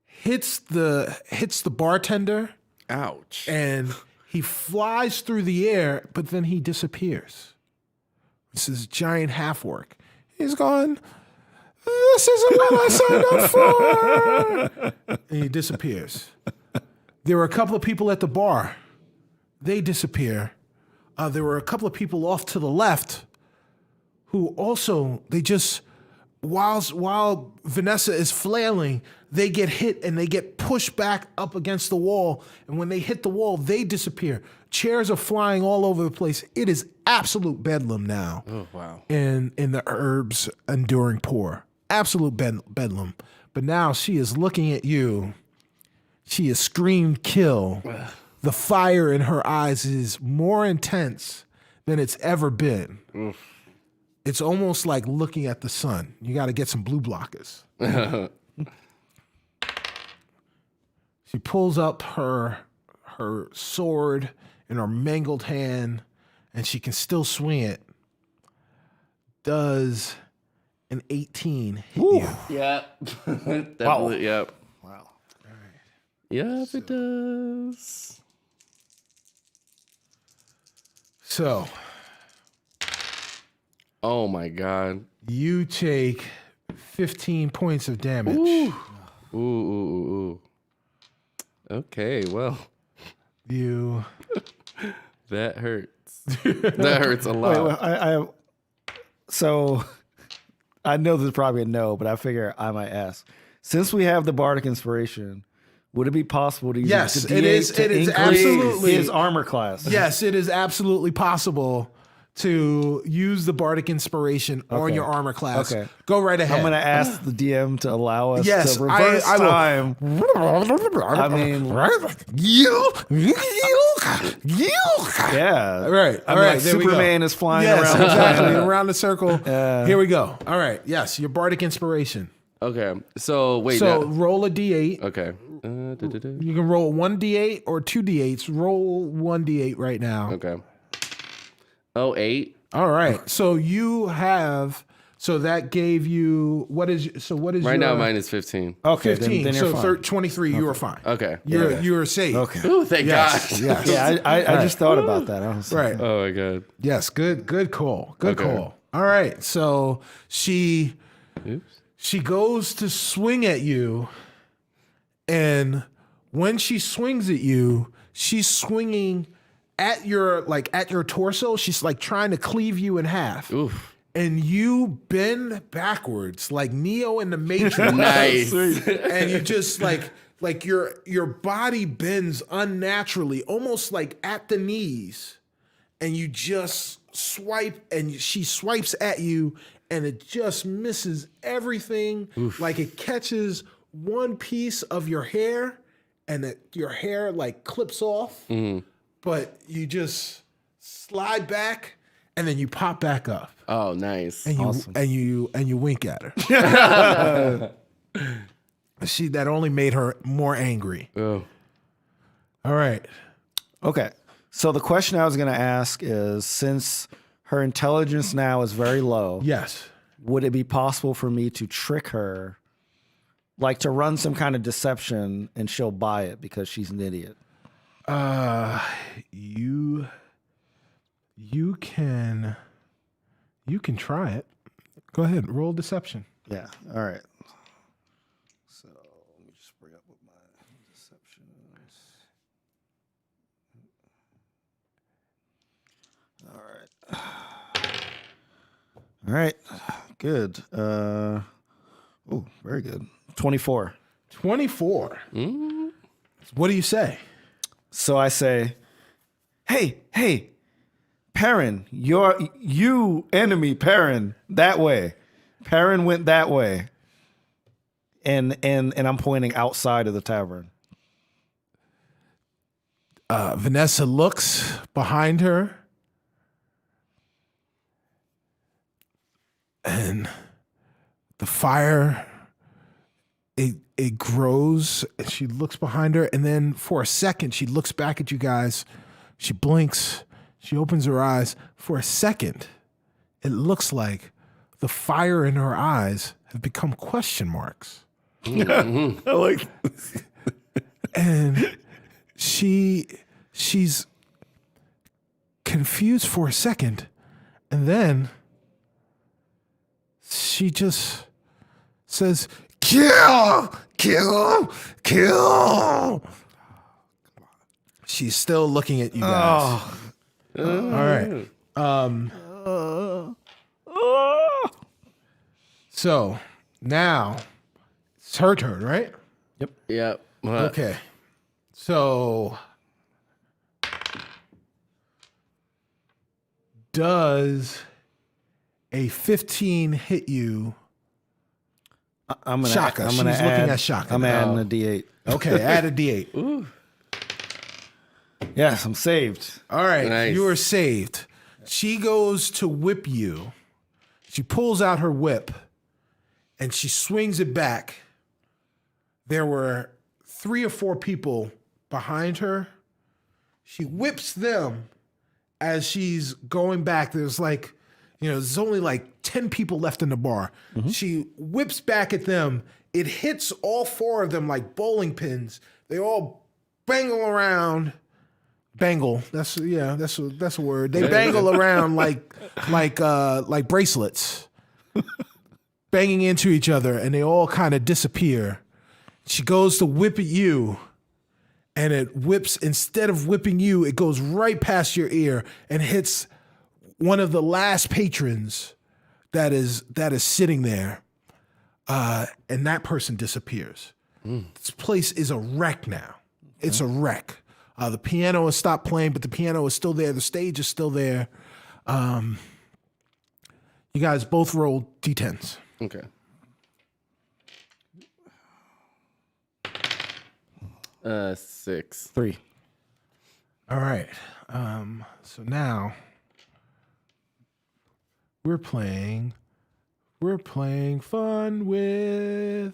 hits the bartender. Ouch. And he flies through the air, but then he disappears. This is giant half orc. He's gone, this isn't what I signed up for. And he disappears. There were a couple of people at the bar. They disappear. There were a couple of people off to the left who also, they just, while Vanessa is flailing, they get hit and they get pushed back up against the wall. And when they hit the wall, they disappear. Chairs are flying all over the place. It is absolute bedlam now. Oh, wow. In the herbs enduring pour. Absolute bedlam. But now she is looking at you. She has screamed kill. The fire in her eyes is more intense than it's ever been. Oof. It's almost like looking at the sun. You got to get some blue blockers. She pulls up her sword in her mangled hand, and she can still swing it. Does an 18 hit you? Yep. Definitely, Wow. Yep. Wow. All right. Yep, it does. So Oh, my God. you take 15 points of damage. Ooh. Okay, well, You that hurts. That hurts a lot. Wait, so I know this is probably a no, but I figure I might ask. Since we have the Bardic Inspiration, would it be possible to use Yes, the it D8 is- to it is increase absolutely- his armor class? Yes, it is absolutely possible to use the Bardic Inspiration on Okay. your armor class. Okay. Go right ahead. I'm going to ask the DM to allow us Yes, to reverse I will. time. I mean- you. Yeah. Right. I All mean, right. like there we go. Superman is flying Yes, around the exactly. planet. Around the circle. Here we go. All right. Yes, your Bardic Inspiration. Okay, so wait. So now- roll a D8. okay. You can roll 1D8 or 2D8s. Roll 1D8 right now. Okay. Oh, 8. All right. So you have. So that gave you what is Right your, now, mine is 15. Okay, 15. then you're So fine. 23. You are fine. Okay. You're safe. Okay. Ooh, thank Yes. God. Yes. Yeah, I just thought about that. I was Right. Oh my God. Yes. Good call. Good Okay. call. All right. So she goes to swing at you, and when she swings at you, she's swinging at your torso. She's like trying to cleave you in half. Oof. And you bend backwards like Neo in the Matrix. Nice. And you just like your body bends unnaturally, almost like at the knees, and you just swipe, and she swipes at you, and it just misses everything. Like it catches one piece of your hair, and your hair like clips off, but you just slide back, and then you pop back up, Oh, nice. and you Awesome. and you wink at her. That only made her more angry. Oh. All right. Okay. So the question I was going to ask is, since her intelligence now is very low, Yes. would it be possible for me to trick her, like to run some kind of deception, and she'll buy it because she's an idiot? You can try it. Go ahead. Roll deception. Yeah. All right. So let me just bring up what my deception is. All right. Good. Oh, very good. 24. 24. What do you say? So I say, hey, Perrin, you enemy Perrin, that way. Perrin went that way. And I'm pointing outside of the tavern. Vanessa looks behind her, And the fire, it grows, and she looks behind her, and then for a second, she looks back at you guys. She blinks. She opens her eyes. For a second, it looks like the fire in her eyes have become question marks. I like this. And she's confused for a second, and then she just says, "Kill! Kill! Kill!" She's still looking at you guys. All right. So now it's her turn, right? Yep. Okay. So does a 15 hit you? I'm gonna. Shaka. I'm She's gonna looking add, at Shaka. I'm adding a D8. Okay, add a D8. Ooh. Yes, I'm saved. All right, Nice. you are saved. She goes to whip you. She pulls out her whip and she swings it back. There were 3 or 4 people behind her. She whips them as she's going back. There's like, there's only like 10 people left in the bar. She whips back at them. It hits all 4 of them like bowling pins. They all bangle around. Bangle. That's a word. They bangle around like bracelets, banging into each other, and they all kind of disappear. She goes to whip at you, and it whips. Instead of whipping you, it goes right past your ear and hits one of the last patrons that is sitting there, and that person disappears. This place is a wreck now. It's a wreck. The piano has stopped playing, but the piano is still there. The stage is still there. You guys both roll D10s. Okay. 6. 3. All right. So now we're playing fun with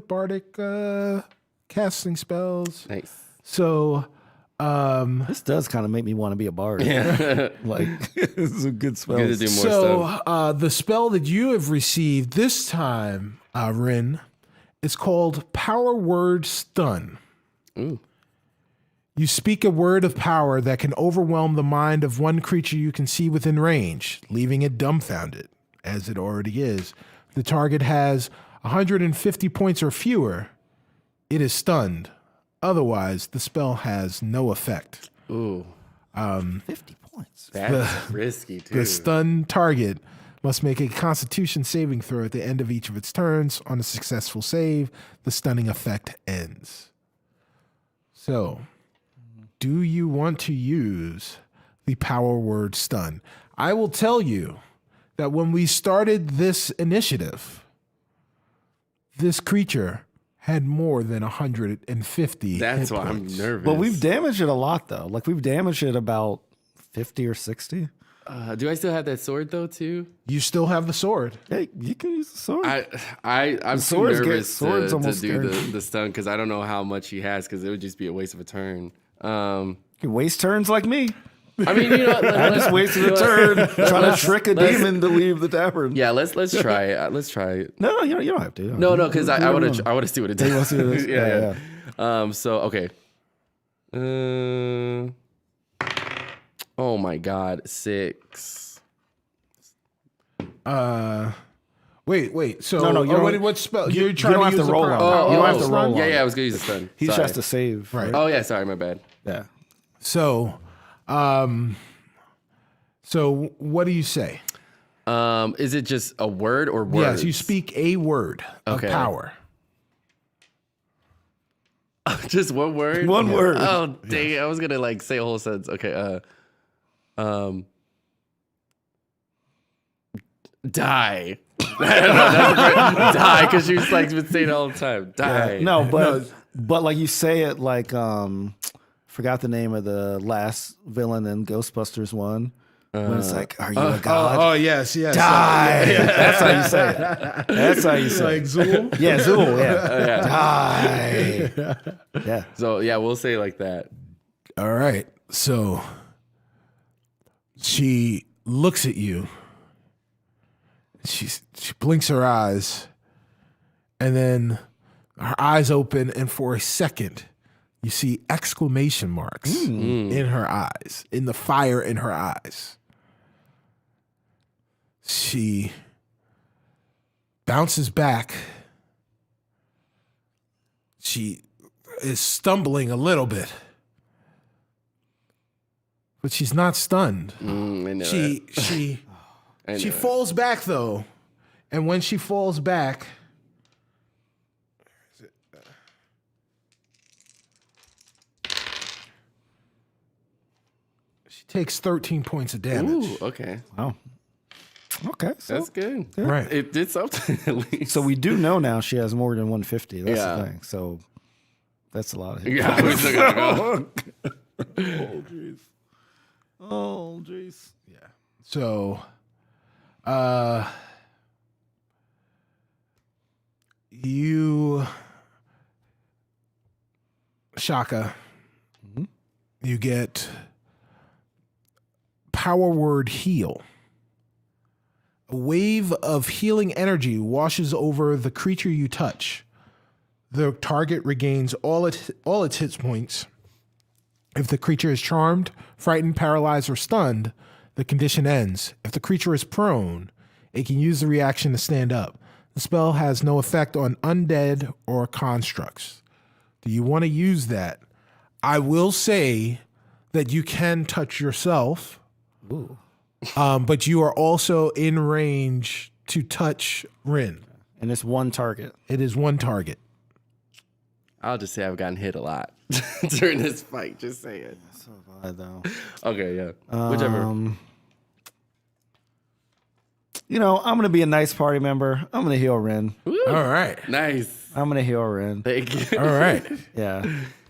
bardic casting spells. Nice. So This does kind of make me want to be a bard. Yeah. Like, this is a good spell. Good to do more stuff. the spell that you have received this time, Rin, is called Power Word Stun. Ooh. You speak a word of power that can overwhelm the mind of one creature you can see within range, leaving it dumbfounded, as it already is. The target has 150 points or fewer. It is stunned. Otherwise, the spell has no effect. Ooh. 50 points. That's risky, too. The stunned target must make a Constitution saving throw at the end of each of its turns. On a successful save, the stunning effect ends. So, do you want to use the power word stun? I will tell you that when we started this initiative, this creature had more than 150 That's hit why I'm points. nervous. But we've damaged it a lot, though. Like, we've damaged it about 50 or 60. Do I still have that sword, though, too? You still have the sword. Hey, you can use the sword. I'm too swords get- nervous swords to almost do scary. the stun because I don't know how much he has because it would just be a waste of a turn. You can waste turns like me. I mean, you know, I just wasted a turn trying to trick a demon to leave the tavern. yeah, let's try it. Let's try it. No, you don't have to. No, because I would have see what it does. wanna see what it is? Yeah. So okay. Oh my God, 6. Wait. So, No, you don't- what spell? you You're trying don't to have to use roll the on power. it. You don't have to stun? roll on Yeah, it. I was gonna use the stun. He just Sorry. has to save. Right. Oh yeah, sorry, my bad. Yeah. So, what do you say? Is it just a word or words? Yes, you speak a word Okay. of power. Just one word. One word. Oh dang it! I was gonna like say a whole sentence. Okay. Die. Die, because she was like been saying it all the time. Die. No, but like you say it like forgot the name of the last villain in Ghostbusters 1. When it's like, are you a god? Oh, yes. Die. Yeah. That's how you say it. That's how you say Like it. Zool? Yeah, Zool, yeah. Die. Yeah. So yeah, we'll say it like that. All right. So she looks at you. She blinks her eyes, and then her eyes open, and for a second, you see exclamation marks in her eyes, in the fire in her eyes. She bounces back. She is stumbling a little bit, but she's not stunned. I know She falls back though, and when she falls back, she takes 13 points of damage. Ooh, okay. Wow. Okay. So, That's good. Right. It did something at least. so we do know now she has more than 150. That's Yeah. the thing. So that's a lot of hit. Yeah, we still gotta go. Oh, jeez. Oh, jeez. Yeah. So, you, Shaka, you get power word heal. A wave of healing energy washes over the creature you touch. The target regains all its hit points. If the creature is charmed, frightened, paralyzed, or stunned, the condition ends. If the creature is prone, it can use the reaction to stand up. The spell has no effect on undead or constructs. Do you want to use that? I will say that you can touch yourself, but you are also in range to touch Rin. And it's one target. It is one target. I'll just say I've gotten hit a lot during this fight. Just say it. So bad, though. Okay, yeah. Whichever. You know, I'm going to be a nice party member. I'm going to heal Rin. Woo. All right. Nice. I'm going to heal Rin. Thank you. All right. Yeah.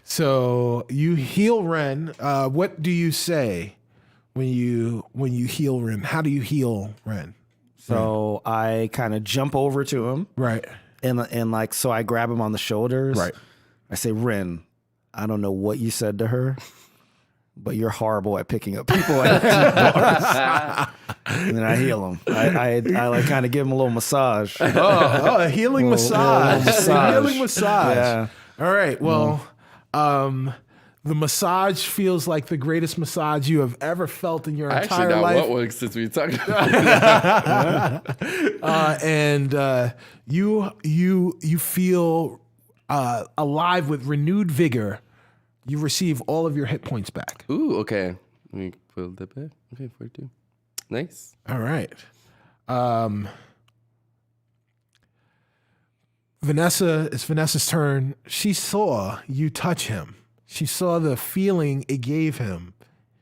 So you heal Ren. What do you say when you heal Ren? How do you heal Ren? So I kind of jump over to him. Right. And like, so I grab him on the shoulders. Right. I say, Rin, I don't know what you said to her, but you're horrible at picking up people at bars. And then I heal him. I like kind of give him a little massage. A healing massage. massage. A healing massage. Yeah. All right. Well, the massage feels like the greatest massage you have ever felt in your I entire actually now life. want one since we talked about it. And you feel alive with renewed vigor. You receive all of your hit points back. Ooh, okay. Let me pull that back. Okay, 42. Nice. All right. It's Vanessa's turn. She saw you touch him. She saw the feeling it gave him.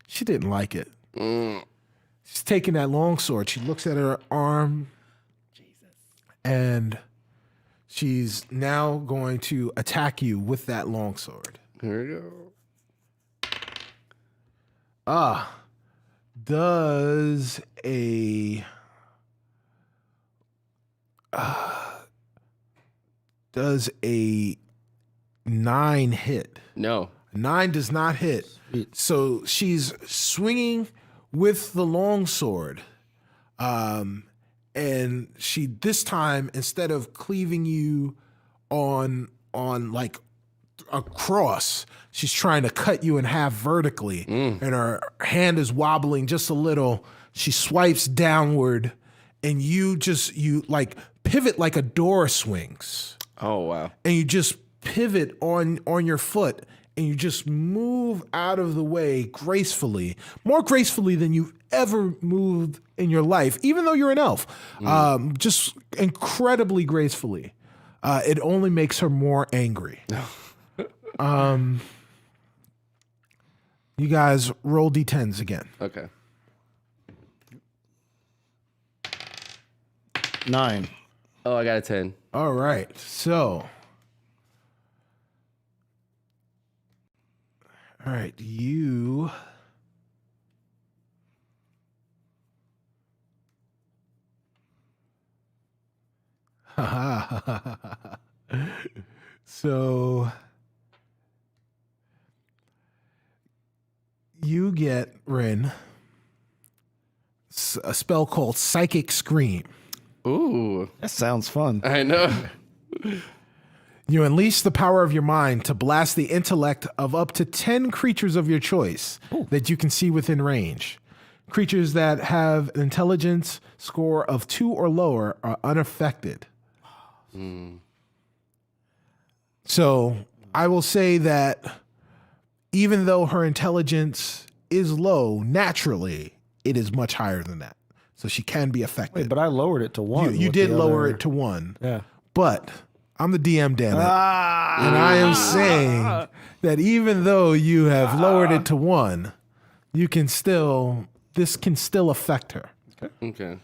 She didn't like it. She's taking that longsword. She looks at her arm. And she's now going to attack you with that longsword. Here we go. Does a 9 hit? No. 9 does not hit. So she's swinging with the longsword. And she, this time, instead of cleaving you on like a cross, she's trying to cut you in half vertically. And her hand is wobbling just a little. She swipes downward, and you like pivot like a door swings. Oh, wow. And you just pivot on your foot, and you just move out of the way gracefully, more gracefully than you've ever moved in your life, even though you're an elf. Just incredibly gracefully. It only makes her more angry. You guys roll D10s again. Okay. 9. Oh, I got a 10. All right. So, all right, you So you get, Rin, a spell called Psychic Scream. Ooh, That sounds fun. I know. You unleash the power of your mind to blast the intellect of up to 10 creatures of your choice that you can see within range. Creatures that have an intelligence score of 2 or lower are unaffected. So I will say that even though her intelligence is low, naturally, it is much higher than that. So she can be affected. Wait, but I lowered it to 1. You with did the lower other- it to 1. Yeah. But I'm the DM, damn it. And I am saying that even though you have lowered it to 1, this can still affect her. Okay.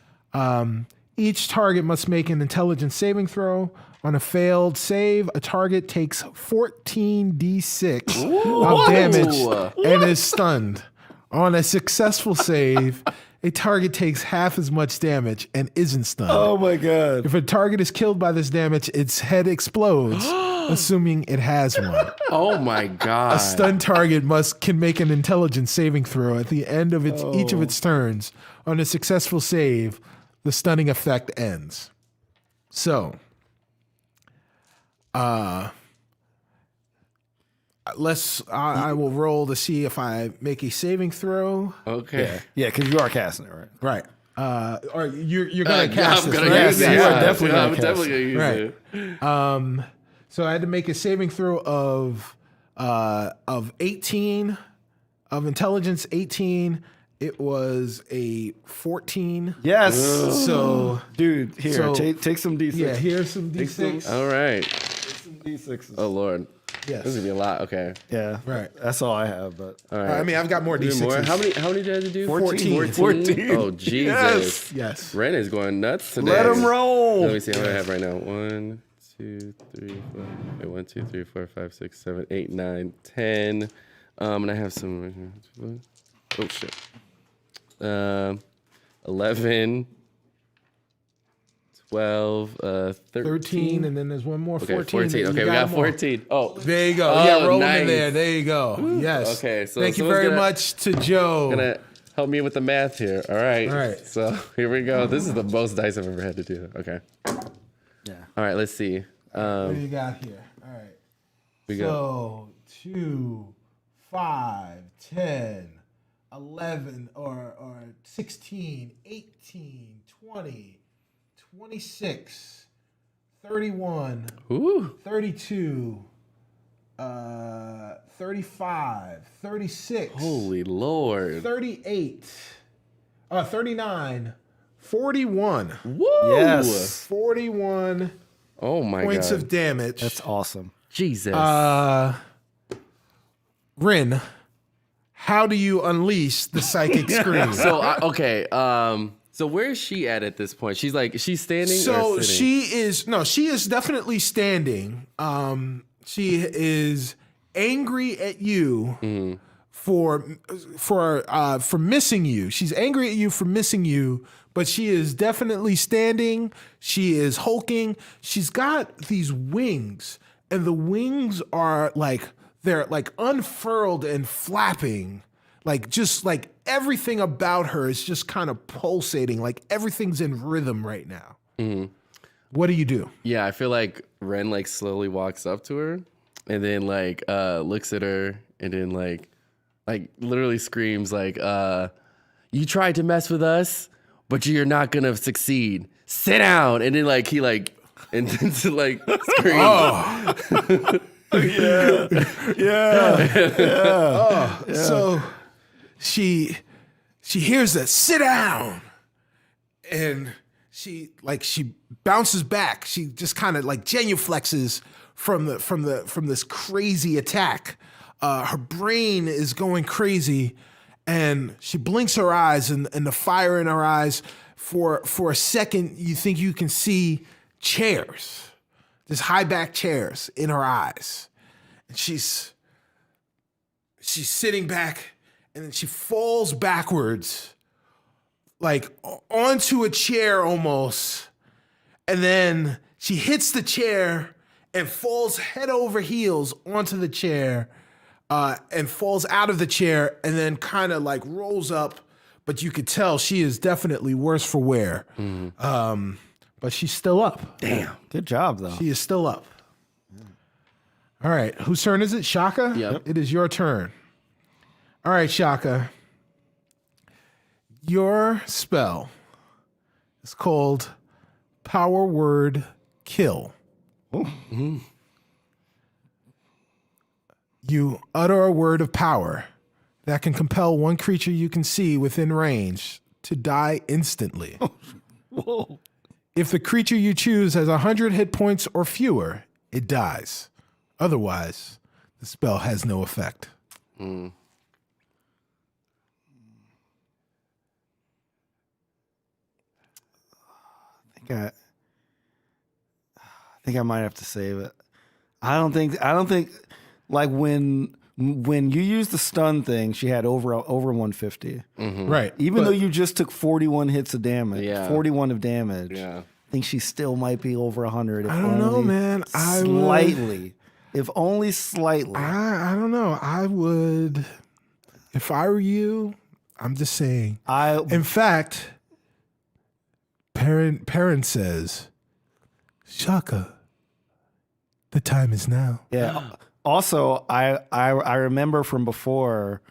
Each target must make an intelligence saving throw. On a failed save, a target takes 14d6 of damage and is stunned. On a successful save, a target takes half as much damage and isn't stunned. Oh my god. If a target is killed by this damage, its head explodes, assuming it has one. Oh my god. A stunned target can make an intelligence saving throw at the end of each of its turns. On a successful save, the stunning effect ends. So, I will roll to see if I make a saving throw. Okay. Yeah, because you are casting it, right? Right. Or you're gonna cast I'm this, gonna right? use it. You are Yeah, definitely I'm gonna definitely cast gonna use Right. it. So I had to make a saving throw of 18 of intelligence. 18. It was a 14. Yes. So Dude, here, So- take some D6. yeah, here's some d6. All right. some D6s. Oh lord. Yes. This is gonna be a lot. Okay. Yeah. Right. That's all I have, but All right. I mean, I've got more Do d6s. more. How many did you have to do? 14. 14. Oh Jesus. Yes. Ren is going nuts today. let him roll. Let me see how many I have right now. 1, 2, 3, 4. Wait, 1, 2, 3, 4, 5, 6, 7, 8, 9, 10. And I have some right here. Oh shit. 11, 12, 13, and then there's one more. Okay, 14. 14. You Okay, we got them all. 14. Oh, There you go. Oh, Yeah, roll them nice. in there. There you go. Yes. Okay, so thank you someone's very gonna- much to Joe. gonna help me with the math here. All right. All right. So here we go. This is the most dice I've ever had to do. Okay. Yeah. All right. Let's see. What do you got here? All right. We go. So 2, 5, 10, 11, or 16, 18, 20, 26, 31, Ooh. 32, 35, 36, Holy Lord. 38, 39, 41. Woo. Yes. 41 Oh my points God. of damage. That's awesome. Jesus. Rin, how do you unleash the psychic scream? So okay. So where is she at this point? She's standing. So or sitting? she is definitely standing. She is angry at you for missing you. She's angry at you for missing you, but she is definitely standing. She is hulking. She's got these wings, and the wings are they're unfurled and flapping. Just everything about her is just kind of pulsating. Everything's in rhythm right now. What do you do? Yeah, I feel like Ren slowly walks up to her and then looks at her and then literally screams you tried to mess with us, but you're not gonna succeed. Sit down. And then he and then to scream. So she hears that sit down, and she bounces back. She just kind of genuflexes from this crazy attack. Her brain is going crazy, and she blinks her eyes, and the fire in her eyes for a second you think you can see chairs, just high back chairs in her eyes, and she's sitting back, and then she falls backwards, onto a chair almost, and then She hits the chair and falls head over heels onto the chair and falls out of the chair and then kind of like rolls up. But you could tell she is definitely worse for wear. But she's still up. Damn. Good job, though. She is still up. All right. Whose turn is it? Shaka? Yep. It is your turn. All right, Shaka. Your spell is called Power Word Kill. You utter a word of power that can compel one creature you can see within range to die instantly. Whoa. If the creature you choose has 100 hit points or fewer, it dies. Otherwise, the spell has no effect. I think I might have to save it. I don't think like when you used the stun thing, she had over 150. Right. Even though you just took 41 hits of damage, Yeah. 41 of damage. Yeah. I think she still might be over 100. I don't know, man. Slightly. If only slightly. I don't know. I would, if I were you, I'm just saying. In fact, Perrin says, Shaka, the time is now. Yeah. Also, I remember from before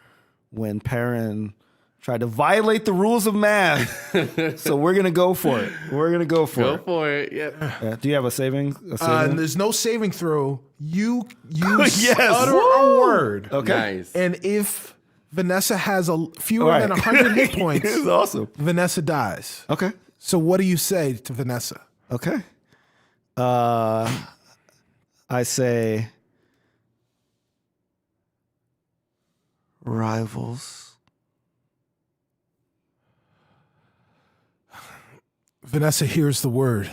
when Perrin tried to violate the rules of math. So we're gonna go for it. Go for it. Yep. Yeah. Do you have a saving? There's no saving throw. You Yes. utter a word. Okay. Nice. And if Vanessa has fewer than 100 hit points, This is awesome. Vanessa dies. Okay. So what do you say to Vanessa? Okay. I say rivals. Vanessa hears the word.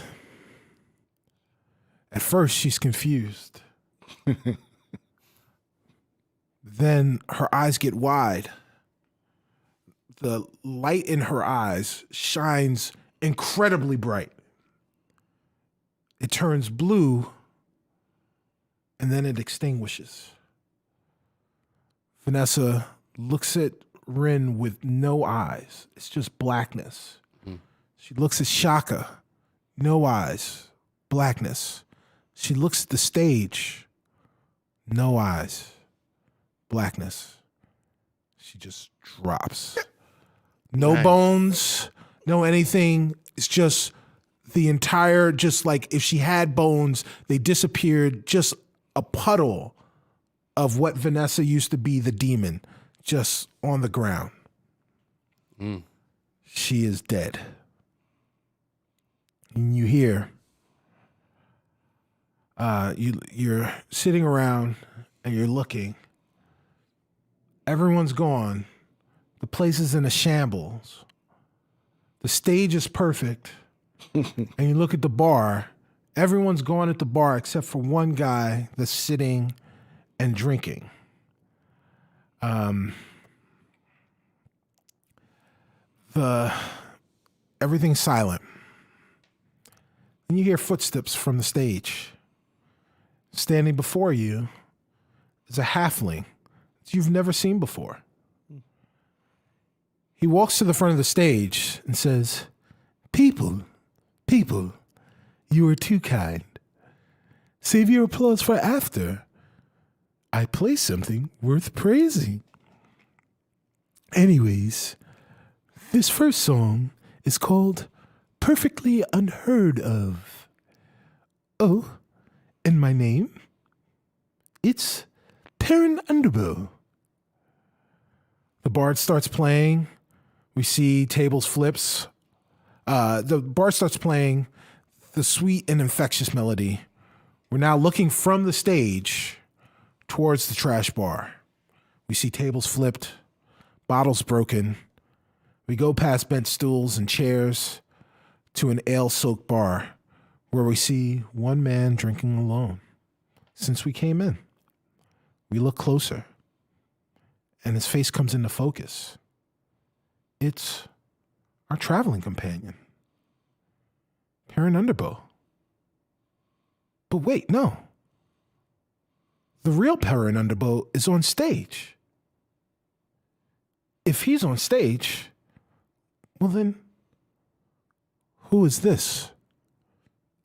At first, she's confused. Then her eyes get wide. The light in her eyes shines incredibly bright. It turns blue, and then it extinguishes. Vanessa looks at Rin with no eyes. It's just blackness. She looks at Shaka, no eyes, blackness. She looks at the stage, no eyes, blackness. She just drops. No bones, no anything. It's just the entire, just like if she had bones, they disappeared. Just a puddle of what Vanessa used to be, the demon, just on the ground. She is dead. And you hear, you're sitting around and you're looking. Everyone's gone. The place is in a shambles. The stage is perfect. And you look at the bar. Everyone's gone at the bar except for one guy that's sitting and drinking. Everything's silent. And you hear footsteps from the stage. Standing before you is a halfling that you've never seen before. He walks to the front of the stage and says, People, you are too kind. Save your applause for after. I play something worth praising. Anyways, this first song is called Perfectly Unheard Of. Oh, and my name? It's Perrin Underbow. The bard starts playing. We see tables flips. The bard starts playing the sweet and infectious melody. We're now looking from the stage towards the trash bar. We see tables flipped, bottles broken. We go past bent stools and chairs to an ale-soaked bar where we see one man drinking alone. Since we came in, we look closer, and his face comes into focus. It's our traveling companion, Perrin Underbow. But wait, no. The real Perrin Underbow is on stage. If he's on stage, well then, who is this?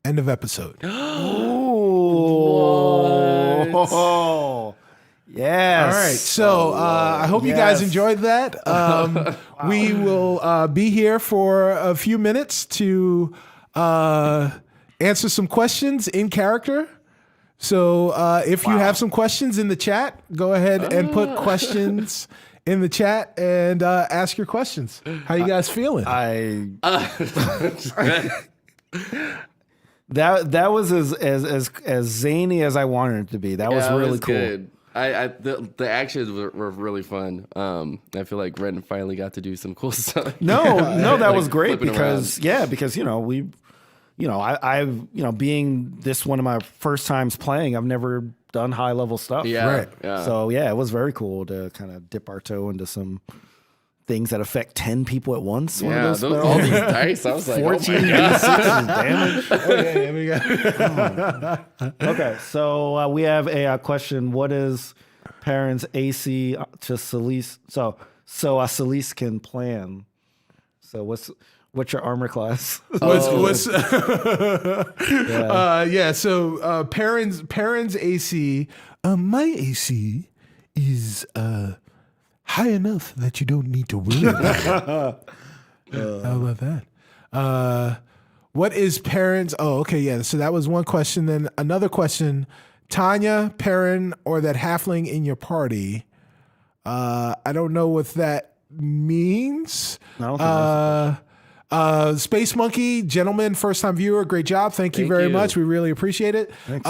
End of episode. Oh, yes. All right. So I hope you guys enjoyed that. We will be here for a few minutes to answer some questions in character. So if you have some questions in the chat, go ahead and put questions in the chat and ask your questions. How you guys feeling? That was as zany as I wanted it to be. That was really cool. Good. The actions were really fun. I feel like Ren finally got to do some cool stuff. No, that like was great because I've being this one of my first times playing, I've never done high level stuff. Yeah. Right. Yeah. So yeah, it was very cool to kind of dip our toe into some things that affect 10 people at once. One of those all these dice. I was like, 14 oh my God. damage. Okay, we got Okay, so we have a question. What is Perrin's AC to Celise? So Celise can plan. So what's your armor class? So Perrin's AC, my AC is high enough that you don't need to worry about it. How about that? What is Perrin's? Oh, okay, yeah. So that was one question. Then another question: Tanya, Perrin, or that halfling in your party? I don't know what that means. I don't think that's Space Monkey, gentleman, first time viewer, great job. Thank you very much. We really appreciate it. Thanks.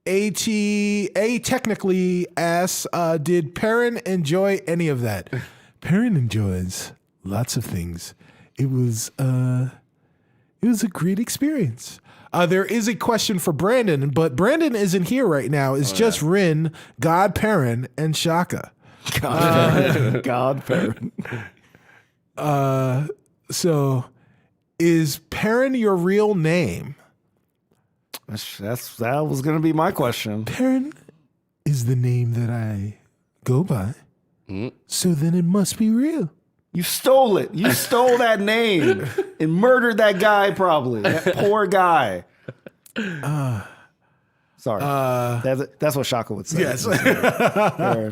ATA technically asks, did Perrin enjoy any of that? Perrin enjoys lots of things. It was a great experience. There is a question for Brandon, but Brandon isn't here right now. It's just Rin, God Perrin, and Shaka. God Perrin. So is Perrin your real name? That was going to be my question. Perrin is the name that I go by. So then it must be real. You stole it. You stole that name and murdered that guy probably. That poor guy. Sorry. That's what Shaka would say. Yes. Okay.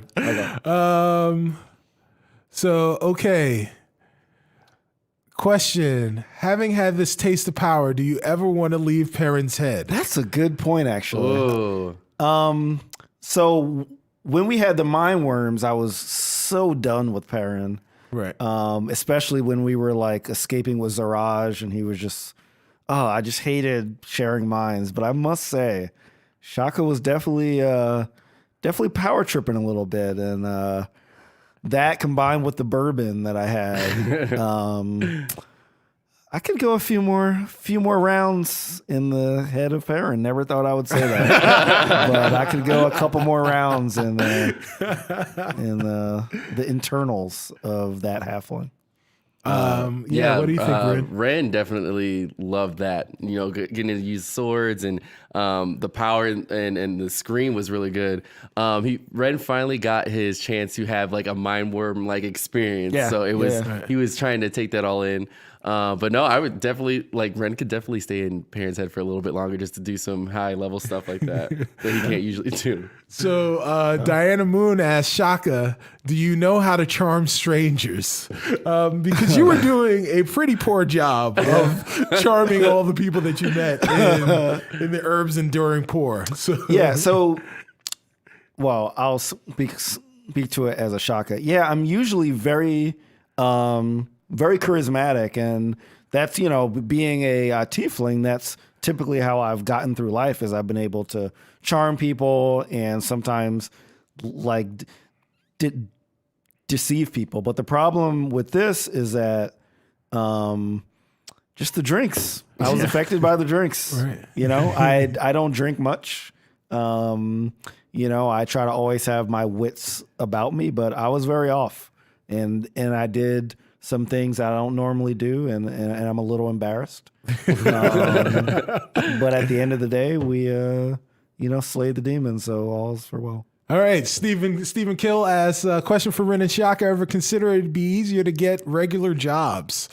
So, okay. Question. Having had this taste of power, do you ever want to leave Perrin's head? That's a good point, actually. Oh. So when we had the mind worms, I was so done with Perrin. Right. Especially when we were like escaping with Zaraj and he was just, I just hated sharing minds. But I must say, Shaka was definitely power tripping a little bit. And that combined with the bourbon that I had, I could go a few more rounds in the head of Perrin. Never thought I would say that, but I could go a couple more rounds in the internals of that halfling. What do you think, Ren? Ren definitely loved that. You know, getting to use swords and the power and the scream was really good. Ren finally got his chance to have like a mind worm like experience. Yeah, So it was yeah. he was trying to take that all in. But no, I would definitely Ren could definitely stay in Perrin's head for a little bit longer just to do some high level stuff like that that he can't usually do. So Diana Moon asked Shaka, do you know how to charm strangers? Because you were doing a pretty poor job of charming all the people that you met in the Herbs Enduring Poor. So Yeah, so, well, I'll speak to it as a Shaka. Yeah, I'm usually very charismatic, and that's, being a tiefling, that's typically how I've gotten through life, is I've been able to charm people and sometimes like deceive people. But the problem with this is that just the drinks. I was affected by the drinks. Right. I don't drink much. I try to always have my wits about me, but I was very off. and I did some things I don't normally do, and I'm a little embarrassed. But at the end of the day, we slayed the demon, so all's for well. All right, Stephen Kill asks a question for Ren and Shaka. Ever consider it'd be easier to get regular jobs?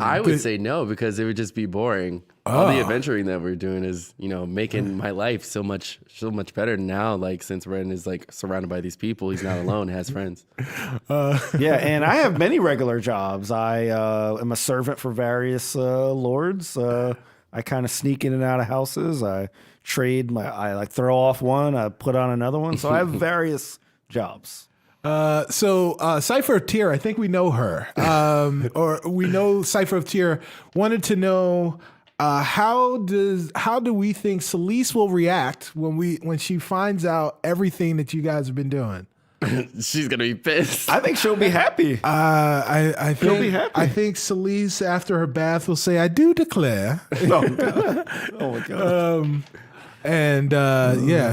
I would say no, because it would just be boring. All the adventuring that we're doing is, making my life so much better now. Like, since Ren is like surrounded by these people, he's not alone, has friends. Yeah, and I have many regular jobs. I am a servant for various lords. I kind of sneak in and out of houses. I throw off one, I put on another one. So I have various jobs. So Cipher of Tyr, I think we know her, or we know Cipher of Tyr wanted to know how do we think Celise will react when she finds out everything that you guys have been doing? She's gonna be pissed. I think she'll be happy. I think She'll be happy. I think Celise after her bath will say, "I do declare." Oh, God. Oh my God.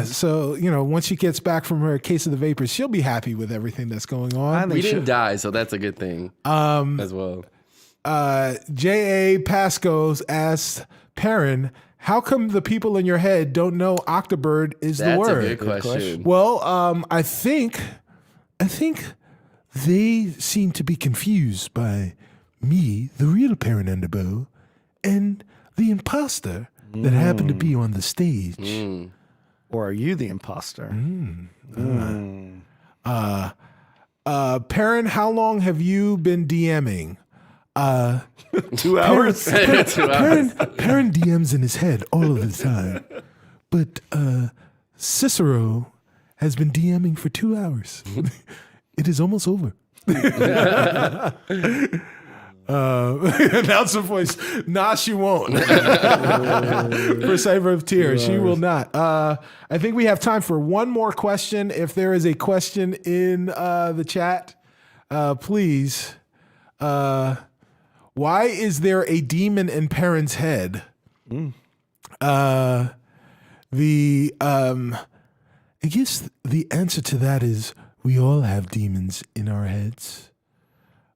So once she gets back from her case of the vapors, she'll be happy with everything that's going on. We didn't die, so that's a good thing as well. J.A. Pascos asked Perrin, how come the people in your head don't know Octobird is the word? That's a good question. Well, I think they seem to be confused by me, the real Perrin Underbow, and the imposter that happened to be on the stage. Or are you the imposter? Perrin, how long have you been DMing? 2 hours. Perrin DMs in his head all of the time, but Cicero has been DMing for 2 hours. It is almost over. Announcer voice. Nah, she won't. For Cipher of Tyr, she will not. I think we have time for one more question. If there is a question in the chat, please. Why is there a demon in Perrin's head? I guess the answer to that is we all have demons in our heads.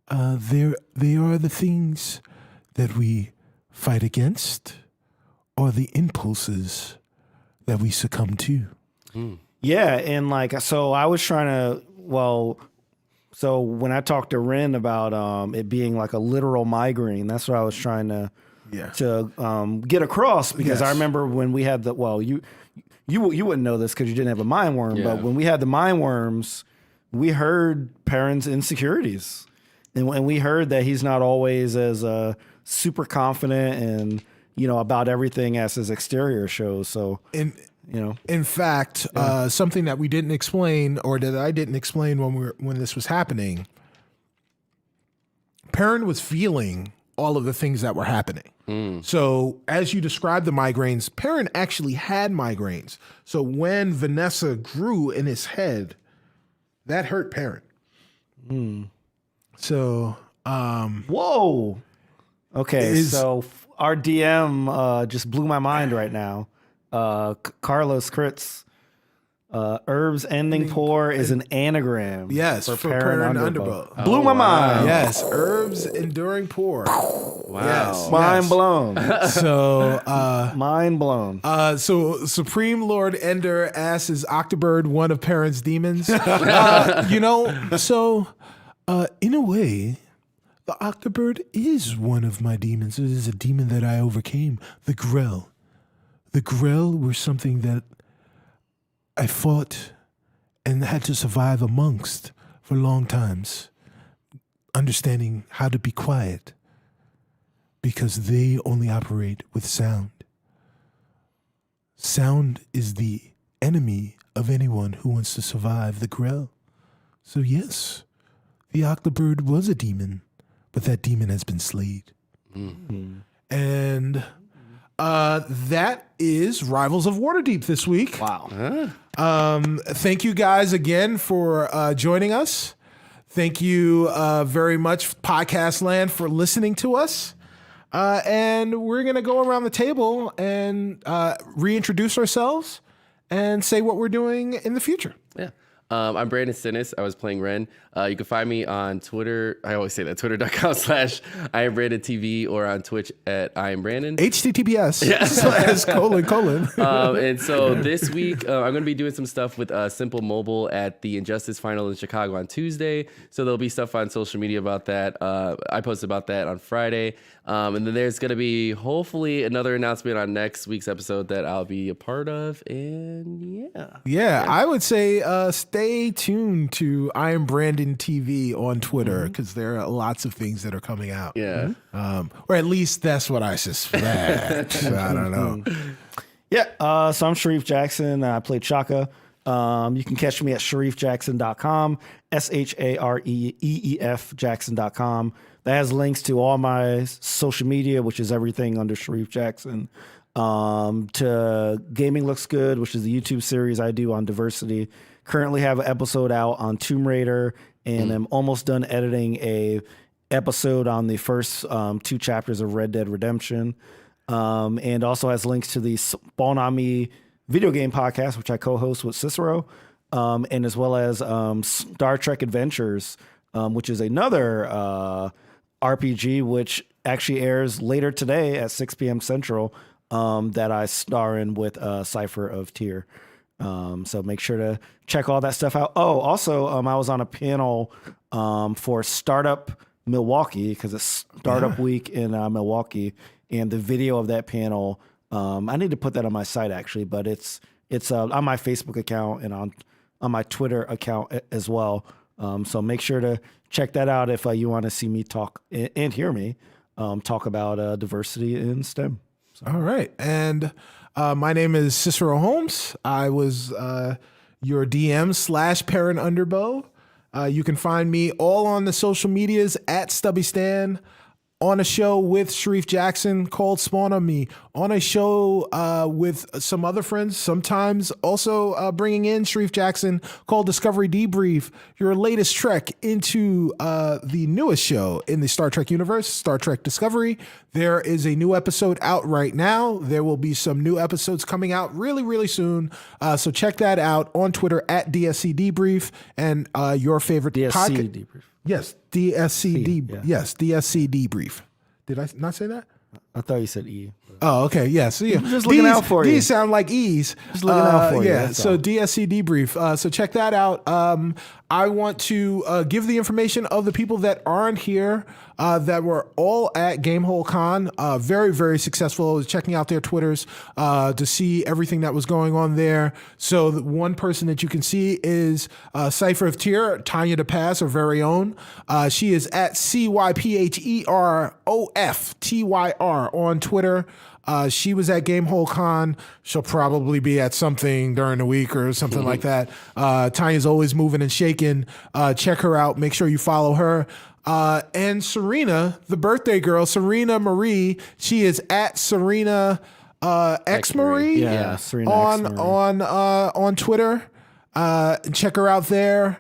They are the things that we fight against, or the impulses that we succumb to. Yeah, and so I was trying to, so when I talked to Ren about it being like a literal migraine, that's what I was trying to get across, because I remember when we had you wouldn't know this because you didn't have a mind worm, but when we had the mind worms, we heard Perrin's insecurities. And we heard that he's not always as super confident and, about everything as his exterior shows. So, in fact, something that we didn't explain, or that I didn't explain when this was happening, Perrin was feeling all of the things that were happening. So as you described the migraines, Perrin actually had migraines. So when Vanessa grew in his head, that hurt Perrin. So, whoa. Okay, so our DM just blew my mind right now. Carlos Critz, herbs ending poor is an anagram. Yes, for Perrin Underbow. Blew my mind. Yes, herbs enduring poor. Wow. Yes, mind blown. So, mind blown. So Supreme Lord Ender asks, is Octobird one of Perrin's demons? In a way, the Octobird is one of my demons. It is a demon that I overcame. The Grell. The Grell were something that I fought and had to survive amongst for long times, understanding how to be quiet, because they only operate with sound. Sound is the enemy of anyone who wants to survive the Grell. So yes, the Octobird was a demon, but that demon has been slayed. And that is Rivals of Waterdeep this week. Wow. Thank you guys again for joining us. Thank you very much, Podcast Land, for listening to us. And we're going to go around the table and reintroduce ourselves and say what we're doing in the future. Yeah. I'm Brandon Sinis. I was playing Ren. You can find me on Twitter. I always say that, twitter.com/IamBrandonTV or on Twitch at IamBrandon. HTTPS. : And so this week, I'm going to be doing some stuff with Simple Mobile at the Injustice Final in Chicago on Tuesday. So there'll be stuff on social media about that. I posted about that on Friday. And then there's going to be hopefully another announcement on next week's episode that I'll be a part of. And yeah, I would say stay tuned to I Am Brandon TV on Twitter because there are lots of things that are coming out. Yeah. Or at least that's what I suspect. I don't know. Yeah, so I'm Shareef Jackson. I played Shaka. You can catch me at shareefjackson.com, ShareEef Jackson.com. That has links to all my social media, which is everything under Shareef Jackson. To Gaming Looks Good, which is the YouTube series I do on diversity. Currently have an episode out on Tomb Raider, and I'm almost done editing a episode on the first 2 chapters of Red Dead Redemption. And also has links to the Spawn on Me video game podcast, which I co-host with Cicero, and as well as Star Trek Adventures, which is another RPG, which actually airs later today at 6 p.m. Central, that I star in with Cypher of Tyr. So make sure to check all that stuff out. Oh, also, I was on a panel for Startup Milwaukee because it's Startup Week in Milwaukee, and the video of that panel, I need to put that on my site actually, but it's on my Facebook account and on my Twitter account as well. So make sure to check that out if you want to see me talk and hear me talk about diversity in STEM. So. All right. And my name is Cicero Holmes. I was your DM / Perrin Underbow. You can find me all on the social medias at Stubby Stan, on a show with Shareef Jackson called Spawn on Me, on a show with some other friends, sometimes also bringing in Shareef Jackson called Discovery Debrief, your latest trek into the newest show in the Star Trek universe, Star Trek Discovery. There is a new episode out right now. There will be some new episodes coming out really, really soon. So check that out on Twitter at DSC Debrief and your favorite DSC Debrief. Yes, Yes, DSC Debrief. Did I not say that? I thought you said E. Oh, okay. Yes. Yeah. Just looking out for you. These sound like E's. Just looking out for you. Yeah. So DSC Debrief. So check that out. I want to give the information of the people that aren't here that were all at Gamehole Con. Very, very successful. I was checking out their Twitters to see everything that was going on there. So the one person that you can see is Cypher of Tyr, Tanya DePass, our very own. She is at CYPHEROFTYR on Twitter. She was at Gamehole Con. She'll probably be at something during the week or something like that. Tanya's always moving and shaking. Check her out. Make sure you follow her. And Surena, the birthday girl, Surena Marie, she is at Surena X Marie. Yeah, Surena X Marie. On Twitter. Check her out there.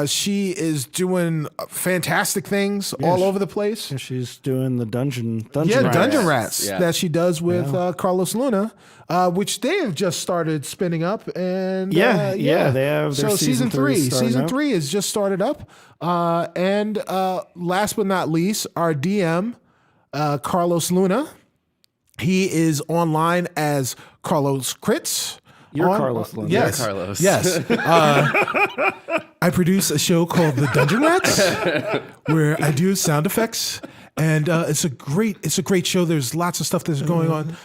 She is doing fantastic things all over the place. Yeah, she's doing the dungeon rats that she does with Carlos Luna, which they have just started spinning up. And they have. Their so season 3 has just started up. And last but not least, our DM, Carlos Luna. He is online as Carlos Crits. You're Carlos Luna. Yes, You're Carlos. Yes. I produce a show called The Dungeon Rats, where I do sound effects, and it's a great show. There's lots of stuff that's going on.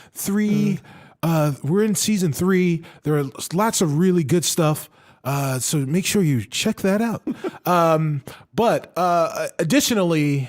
We're in season 3. There are lots of really good stuff. So make sure you check that out. But additionally,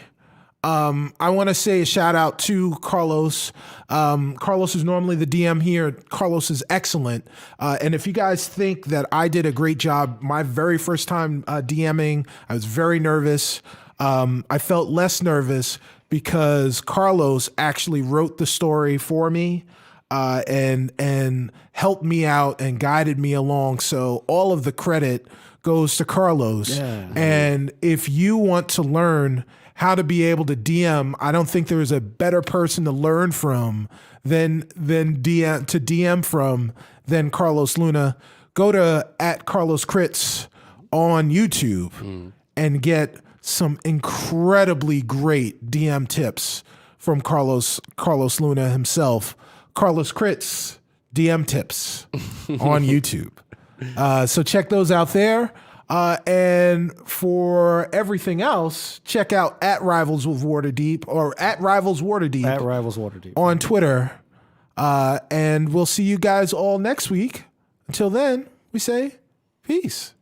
I want to say a shout out to Carlos. Carlos is normally the DM here. Carlos is excellent. And if you guys think that I did a great job, my very first time DMing, I was very nervous. I felt less nervous because Carlos actually wrote the story for me. And helped me out and guided me along. So all of the credit goes to Carlos. Yeah. And if you want to learn how to be able to DM, I don't think there is a better person to learn from than DM from than Carlos Luna. Go to @CarlosCrits on YouTube and get some incredibly great DM tips from Carlos Luna himself. Carlos Crits DM tips on YouTube. So check those out there. And for everything else, check out at Rivals with Waterdeep or at Rivals Waterdeep. At Rivals Waterdeep. On Twitter. And we'll see you guys all next week. Until then, we say peace.